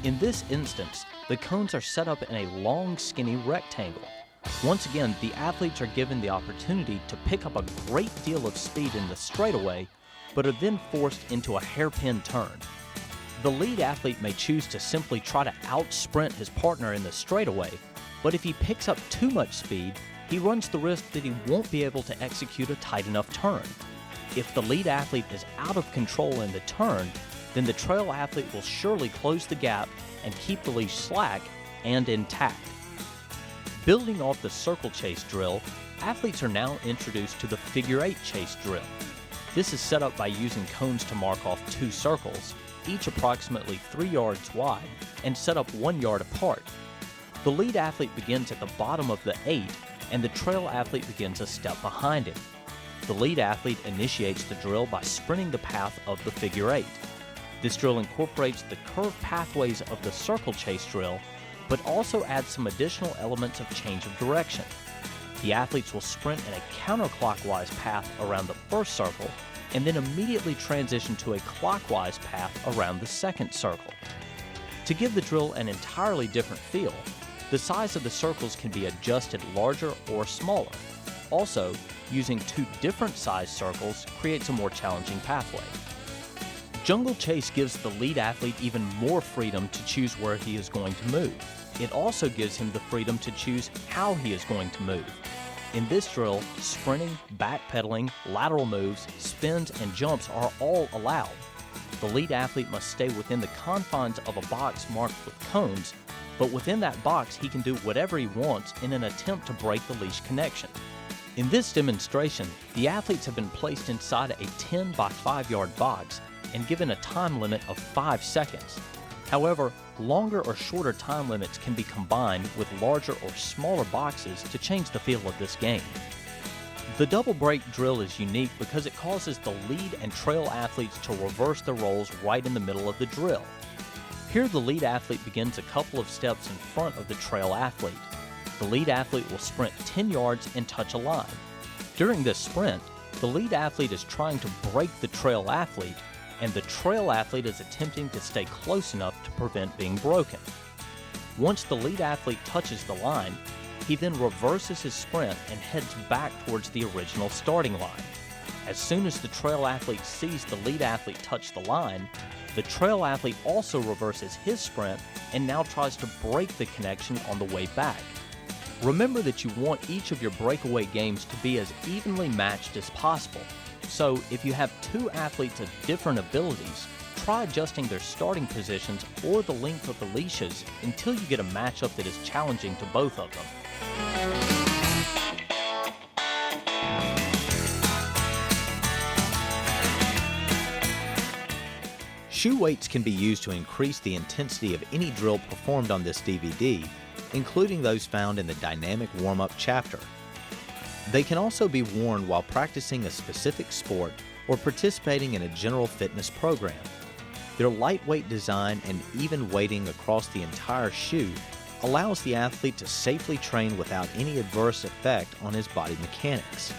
In this instance, the cones are set up in a long, skinny rectangle. Once again, the athletes are given the opportunity to pick up a great deal of speed in the straightaway, but are then forced into a hairpin turn. The lead athlete may choose to simply try to out-sprint his partner in the straightaway, but if he picks up too much speed, he runs the risk that he won't be able to execute a tight enough turn. If the lead athlete is out of control in the turn, then the trail athlete will surely close the gap and keep the leash slack and intact. Building off the circle chase drill, athletes are now introduced to the figure 8 chase drill. This is set up by using cones to mark off 2 circles, each approximately 3 yards wide, and set up 1 yard apart. The lead athlete begins at the bottom of the 8, and the trail athlete begins a step behind him. The lead athlete initiates the drill by sprinting the path of the figure 8. This drill incorporates the curved pathways of the circle chase drill, but also adds some additional elements of change of direction. The athletes will sprint in a counterclockwise path around the first circle, and then immediately transition to a clockwise path around the second circle. To give the drill an entirely different feel, the size of the circles can be adjusted larger or smaller. Also, using 2 different sized circles creates a more challenging pathway. Jungle Chase gives the lead athlete even more freedom to choose where he is going to move. It also gives him the freedom to choose how he is going to move. In this drill, sprinting, backpedaling, lateral moves, spins, and jumps are all allowed. The lead athlete must stay within the confines of a box marked with cones, but within that box he can do whatever he wants in an attempt to break the leash connection. In this demonstration, the athletes have been placed inside a 10 by 5 yard box and given a time limit of 5 seconds. However, longer or shorter time limits can be combined with larger or smaller boxes to change the feel of this game. The double break drill is unique because it causes the lead and trail athletes to reverse their roles right in the middle of the drill. Here the lead athlete begins a couple of steps in front of the trail athlete. The lead athlete will sprint 10 yards and touch a line. During this sprint, the lead athlete is trying to break the trail athlete, and the trail athlete is attempting to stay close enough to prevent being broken. Once the lead athlete touches the line, he then reverses his sprint and heads back towards the original starting line. As soon as the trail athlete sees the lead athlete touch the line, the trail athlete also reverses his sprint and now tries to break the connection on the way back. Remember that you want each of your breakaway games to be as evenly matched as possible. So if you have 2 athletes of different abilities, try adjusting their starting positions or the length of the leashes until you get a matchup that is challenging to both of them. Shoe weights can be used to increase the intensity of any drill performed on this DVD, including those found in the Dynamic Warm-Up chapter. They can also be worn while practicing a specific sport or participating in a general fitness program. Their lightweight design and even weighting across the entire shoe allows the athlete to safely train without any adverse effect on his body mechanics.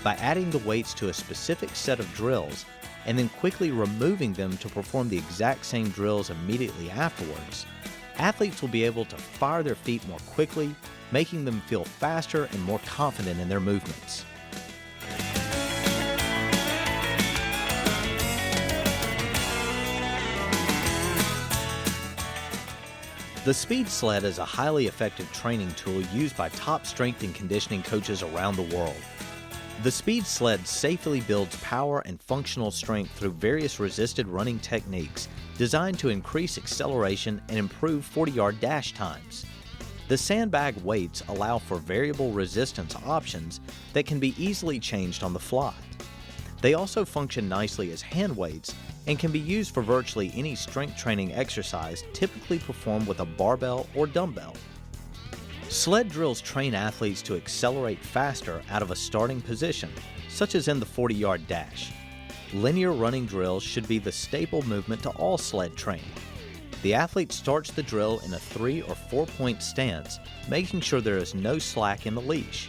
By adding the weights to a specific set of drills and then quickly removing them to perform the exact same drills immediately afterwards, athletes will be able to fire their feet more quickly, making them feel faster and more confident in their movements. The Speed Sled is a highly effective training tool used by top strength and conditioning coaches around the world. The Speed Sled safely builds power and functional strength through various resisted running techniques designed to increase acceleration and improve 40-yard dash times. The sandbag weights allow for variable resistance options that can be easily changed on the fly. They also function nicely as hand weights and can be used for virtually any strength training exercise typically performed with a barbell or dumbbell. Sled drills train athletes to accelerate faster out of a starting position, such as in the 40-yard dash. Linear running drills should be the staple movement to all sled training. The athlete starts the drill in a 3 or 4-point stance, making sure there is no slack in the leash.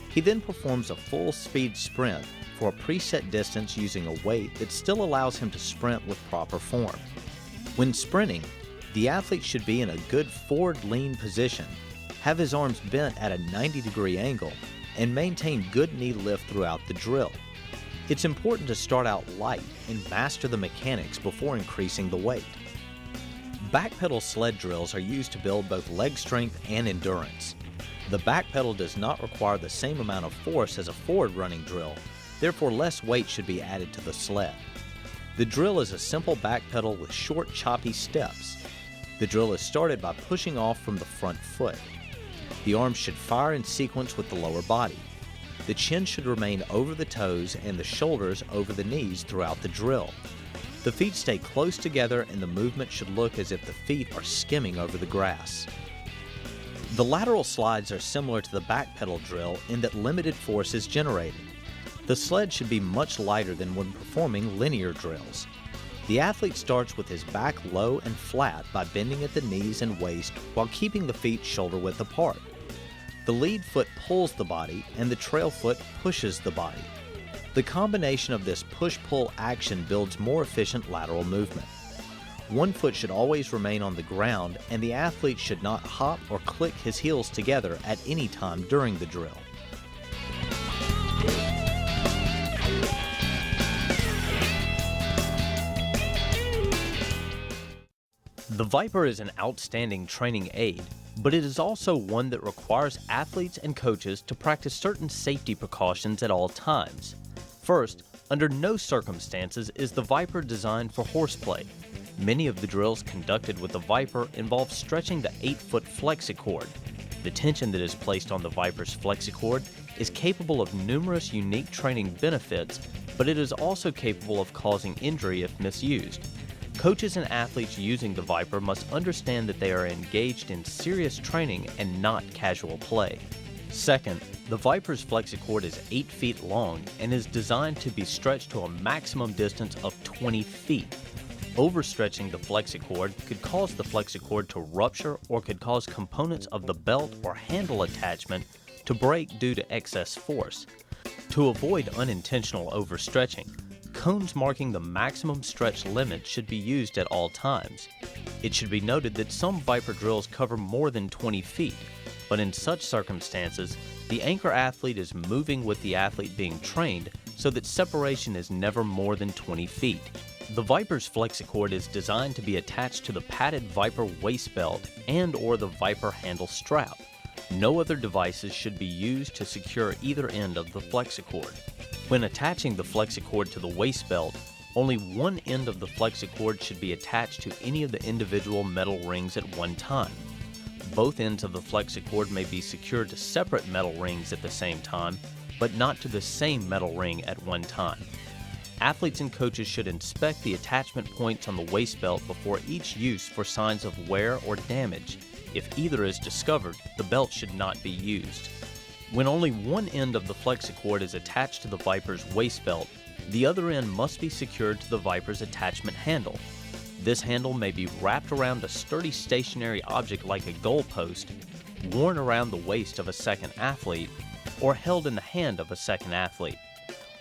He then performs a full speed sprint for a preset distance using a weight that still allows him to sprint with proper form. When sprinting, the athlete should be in a good forward lean position, have his arms bent at a 90-degree angle, and maintain good knee lift throughout the drill. It's important to start out light and master the mechanics before increasing the weight. Backpedal sled drills are used to build both leg strength and endurance. The backpedal does not require the same amount of force as a forward running drill, therefore less weight should be added to the sled. The drill is a simple backpedal with short, choppy steps. The drill is started by pushing off from the front foot. The arms should fire in sequence with the lower body. The chin should remain over the toes and the shoulders over the knees throughout the drill. The feet stay close together and the movement should look as if the feet are skimming over the grass. The lateral slides are similar to the backpedal drill in that limited force is generated. The sled should be much lighter than when performing linear drills. The athlete starts with his back low and flat by bending at the knees and waist while keeping the feet shoulder width apart. The lead foot pulls the body and the trail foot pushes the body. The combination of this push-pull action builds more efficient lateral movement. One foot should always remain on the ground and the athlete should not hop or click his heels together at any time during the drill. The Viper is an outstanding training aid, but it is also one that requires athletes and coaches to practice certain safety precautions at all times. First, under no circumstances is the Viper designed for horseplay. Many of the drills conducted with the Viper involve stretching the 8-foot flexicord. The tension that is placed on the Viper's flexicord is capable of numerous unique training benefits, but it is also capable of causing injury if misused. Coaches and athletes using the Viper must understand that they are engaged in serious training and not casual play. Second, the Viper's flexicord is 8 feet long and is designed to be stretched to a maximum distance of 20 feet. Overstretching the flexicord could cause the flexicord to rupture or could cause components of the belt or handle attachment to break due to excess force. To avoid unintentional overstretching, cones marking the maximum stretch limit should be used at all times. It should be noted that some Viper drills cover more than 20 feet, but in such circumstances, the anchor athlete is moving with the athlete being trained so that separation is never more than 20 feet. The Viper's flexicord is designed to be attached to the padded Viper waist belt and/or the Viper handle strap. No other devices should be used to secure either end of the flexicord. When attaching the flexicord to the waist belt, only one end of the flexicord should be attached to any of the individual metal rings at one time. Both ends of the flexicord may be secured to separate metal rings at the same time, but not to the same metal ring at one time. Athletes and coaches should inspect the attachment points on the waist belt before each use for signs of wear or damage. If either is discovered, the belt should not be used. When only one end of the flexicord is attached to the Viper's waist belt, the other end must be secured to the Viper's attachment handle. This handle may be wrapped around a sturdy stationary object like a goalpost, worn around the waist of a second athlete, or held in the hand of a second athlete.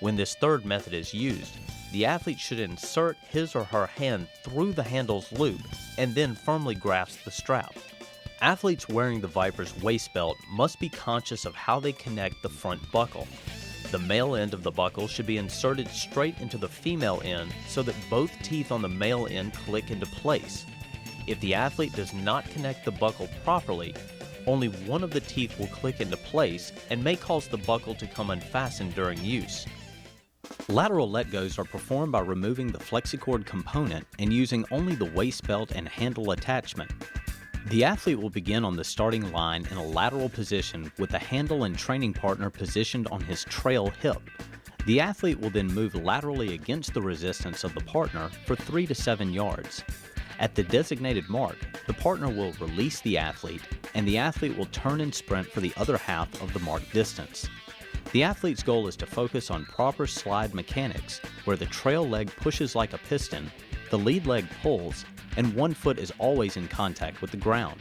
When this third method is used, the athlete should insert his or her hand through the handle's loop and then firmly grasp the strap. Athletes wearing the Viper's waist belt must be conscious of how they connect the front buckle. The male end of the buckle should be inserted straight into the female end so that both teeth on the male end click into place. If the athlete does not connect the buckle properly, only one of the teeth will click into place and may cause the buckle to come unfastened during use. Lateral let-goes are performed by removing the FlexiCord component and using only the waist belt and handle attachment. The athlete will begin on the starting line in a lateral position with the handle and training partner positioned on his trail hip. The athlete will then move laterally against the resistance of the partner for 3 to 7 yards. At the designated mark, the partner will release the athlete, and the athlete will turn and sprint for the other half of the marked distance. The athlete's goal is to focus on proper slide mechanics, where the trail leg pushes like a piston, the lead leg pulls, and one foot is always in contact with the ground.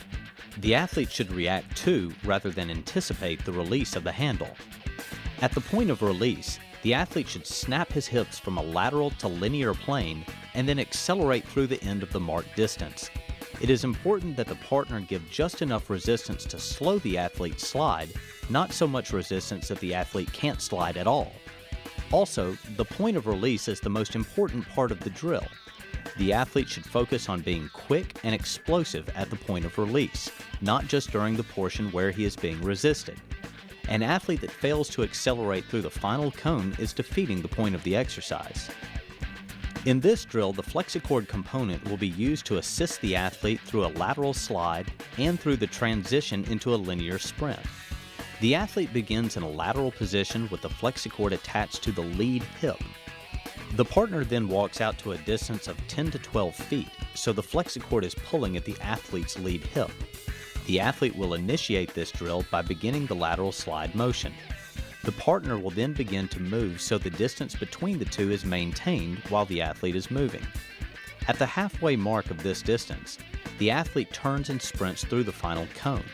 The athlete should react to, rather than anticipate, the release of the handle. At the point of release, the athlete should snap his hips from a lateral to linear plane and then accelerate through the end of the marked distance. It is important that the partner give just enough resistance to slow the athlete's slide, not so much resistance that the athlete can't slide at all. Also, the point of release is the most important part of the drill. The athlete should focus on being quick and explosive at the point of release, not just during the portion where he is being resisted. An athlete that fails to accelerate through the final cone is defeating the point of the exercise. In this drill, the FlexiCord component will be used to assist the athlete through a lateral slide and through the transition into a linear sprint. The athlete begins in a lateral position with the FlexiCord attached to the lead hip. The partner then walks out to a distance of 10 to 12 feet, so the FlexiCord is pulling at the athlete's lead hip. The athlete will initiate this drill by beginning the lateral slide motion. The partner will then begin to move so the distance between the two is maintained while the athlete is moving. At the halfway mark of this distance, the athlete turns and sprints through the final cone.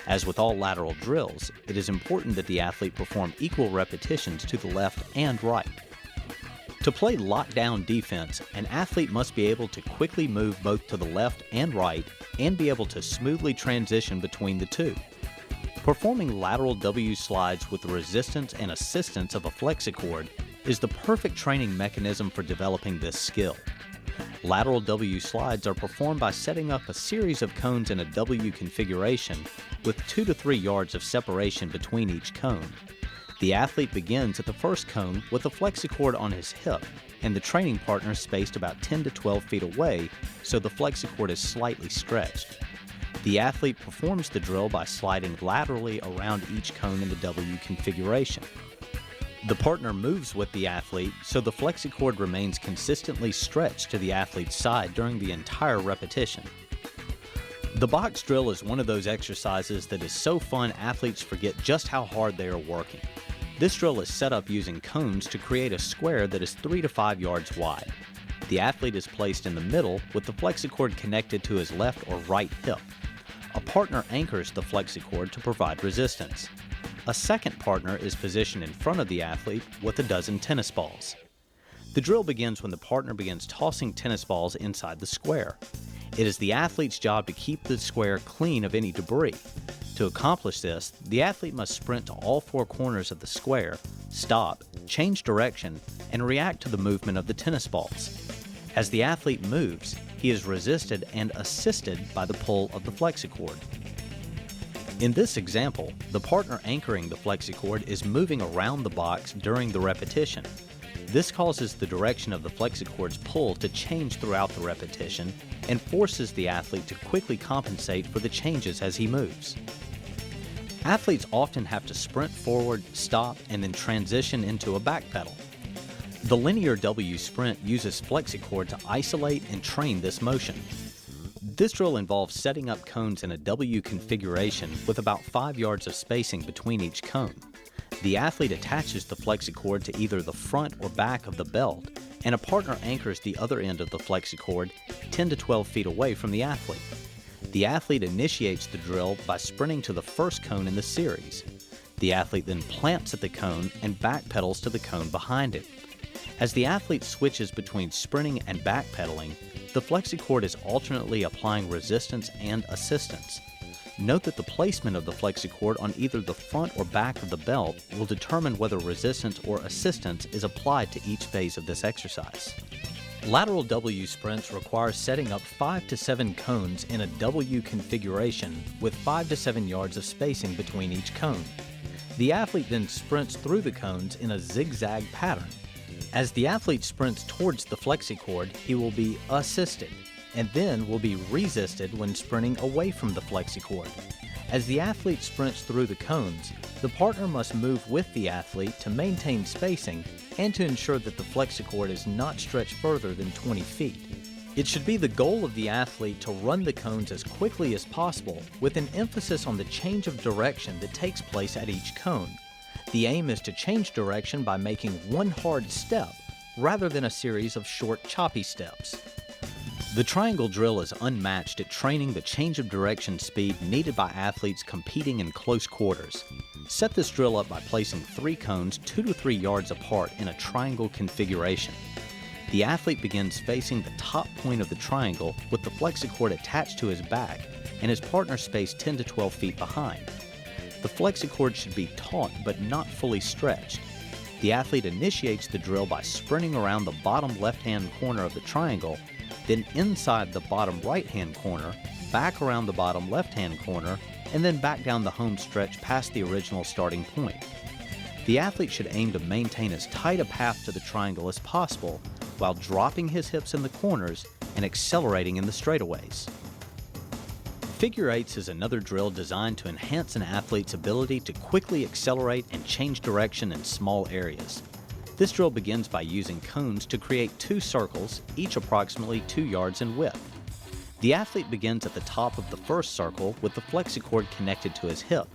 As with all lateral drills, it is important that the athlete perform equal repetitions to the left and right. To play lockdown defense, an athlete must be able to quickly move both to the left and right and be able to smoothly transition between the two. Performing lateral W slides with the resistance and assistance of a FlexiCord is the perfect training mechanism for developing this skill. Lateral W slides are performed by setting up a series of cones in a W configuration with 2 to 3 yards of separation between each cone. The athlete begins at the first cone with a FlexiCord on his hip and the training partner spaced about 10 to 12 feet away so the FlexiCord is slightly stretched. The athlete performs the drill by sliding laterally around each cone in the W configuration. The partner moves with the athlete so the FlexiCord remains consistently stretched to the athlete's side during the entire repetition. The box drill is one of those exercises that is so fun athletes forget just how hard they are working. This drill is set up using cones to create a square that is 3 to 5 yards wide. The athlete is placed in the middle with the FlexiCord connected to his left or right hip. A partner anchors the FlexiCord to provide resistance. A second partner is positioned in front of the athlete with a dozen tennis balls. The drill begins when the partner begins tossing tennis balls inside the square. It is the athlete's job to keep the square clean of any debris. To accomplish this, the athlete must sprint to all 4 corners of the square, stop, change direction, and react to the movement of the tennis balls. As the athlete moves, he is resisted and assisted by the pull of the FlexiCord. In this example, the partner anchoring the FlexiCord is moving around the box during the repetition. This causes the direction of the FlexiCord's pull to change throughout the repetition and forces the athlete to quickly compensate for the changes as he moves. Athletes often have to sprint forward, stop, and then transition into a back pedal. The linear W sprint uses FlexiCord to isolate and train this motion. This drill involves setting up cones in a W configuration with about 5 yards of spacing between each cone. The athlete attaches the FlexiCord to either the front or back of the belt, and a partner anchors the other end of the FlexiCord 10 to 12 feet away from the athlete. The athlete initiates the drill by sprinting to the first cone in the series. The athlete then plants at the cone and backpedals to the cone behind it. As the athlete switches between sprinting and backpedaling, the FlexiCord is alternately applying resistance and assistance. Note that the placement of the FlexiCord on either the front or back of the belt will determine whether resistance or assistance is applied to each phase of this exercise. Lateral W sprints require setting up 5 to 7 cones in a W configuration with 5 to 7 yards of spacing between each cone. The athlete then sprints through the cones in a zigzag pattern. As the athlete sprints towards the FlexiCord, he will be assisted, and then will be resisted when sprinting away from the FlexiCord. As the athlete sprints through the cones, the partner must move with the athlete to maintain spacing and to ensure that the FlexiCord is not stretched further than 20 feet. It should be the goal of the athlete to run the cones as quickly as possible, with an emphasis on the change of direction that takes place at each cone. The aim is to change direction by making one hard step, rather than a series of short, choppy steps. The triangle drill is unmatched at training the change of direction speed needed by athletes competing in close quarters. Set this drill up by placing 3 cones 2 to 3 yards apart in a triangle configuration. The athlete begins facing the top point of the triangle with the FlexiCord attached to his back and his partner spaced 10 to 12 feet behind. The FlexiCord should be taut but not fully stretched. The athlete initiates the drill by sprinting around the bottom left-hand corner of the triangle, then inside the bottom right-hand corner, back around the bottom left-hand corner, and then back down the home stretch past the original starting point. The athlete should aim to maintain as tight a path to the triangle as possible while dropping his hips in the corners and accelerating in the straightaways. Figure eights is another drill designed to enhance an athlete's ability to quickly accelerate and change direction in small areas. This drill begins by using cones to create 2 circles, each approximately 2 yards in width. The athlete begins at the top of the first circle with the FlexiCord connected to his hip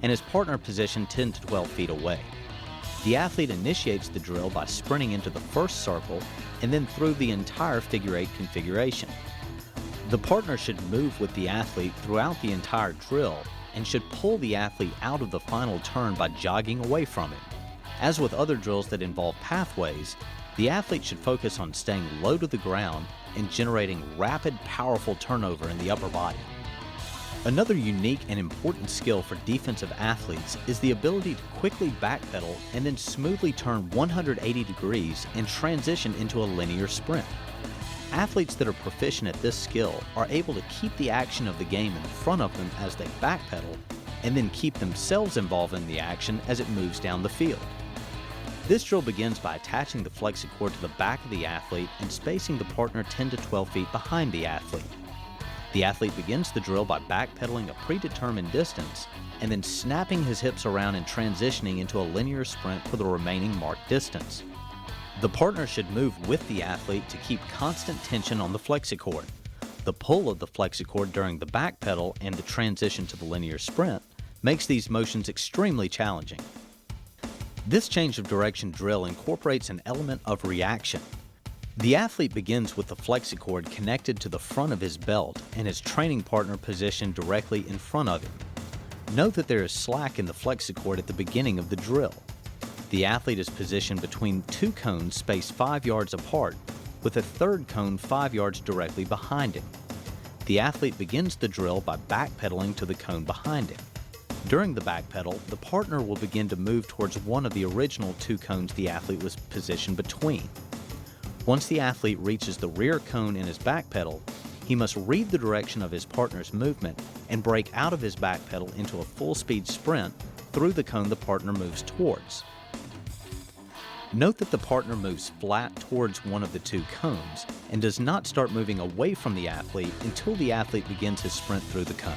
and his partner positioned 10 to 12 feet away. The athlete initiates the drill by sprinting into the first circle and then through the entire figure eight configuration. The partner should move with the athlete throughout the entire drill and should pull the athlete out of the final turn by jogging away from it. As with other drills that involve pathways, the athlete should focus on staying low to the ground and generating rapid, powerful turnover in the upper body. Another unique and important skill for defensive athletes is the ability to quickly backpedal and then smoothly turn 180 degrees and transition into a linear sprint. Athletes that are proficient at this skill are able to keep the action of the game in front of them as they backpedal and then keep themselves involved in the action as it moves down the field. This drill begins by attaching the FlexiCord to the back of the athlete and spacing the partner 10 to 12 feet behind the athlete. The athlete begins the drill by backpedaling a predetermined distance and then snapping his hips around and transitioning into a linear sprint for the remaining marked distance. The partner should move with the athlete to keep constant tension on the FlexiCord. The pull of the FlexiCord during the backpedal and the transition to the linear sprint makes these motions extremely challenging. This change of direction drill incorporates an element of reaction. The athlete begins with the FlexiCord connected to the front of his belt and his training partner positioned directly in front of him. Note that there is slack in the FlexiCord at the beginning of the drill. The athlete is positioned between 2 cones spaced 5 yards apart, with a third cone 5 yards directly behind him. The athlete begins the drill by backpedaling to the cone behind him. During the backpedal, the partner will begin to move towards one of the original 2 cones the athlete was positioned between. Once the athlete reaches the rear cone in his backpedal, he must read the direction of his partner's movement and break out of his backpedal into a full-speed sprint through the cone the partner moves towards. Note that the partner moves flat towards one of the 2 cones and does not start moving away from the athlete until the athlete begins his sprint through the cone.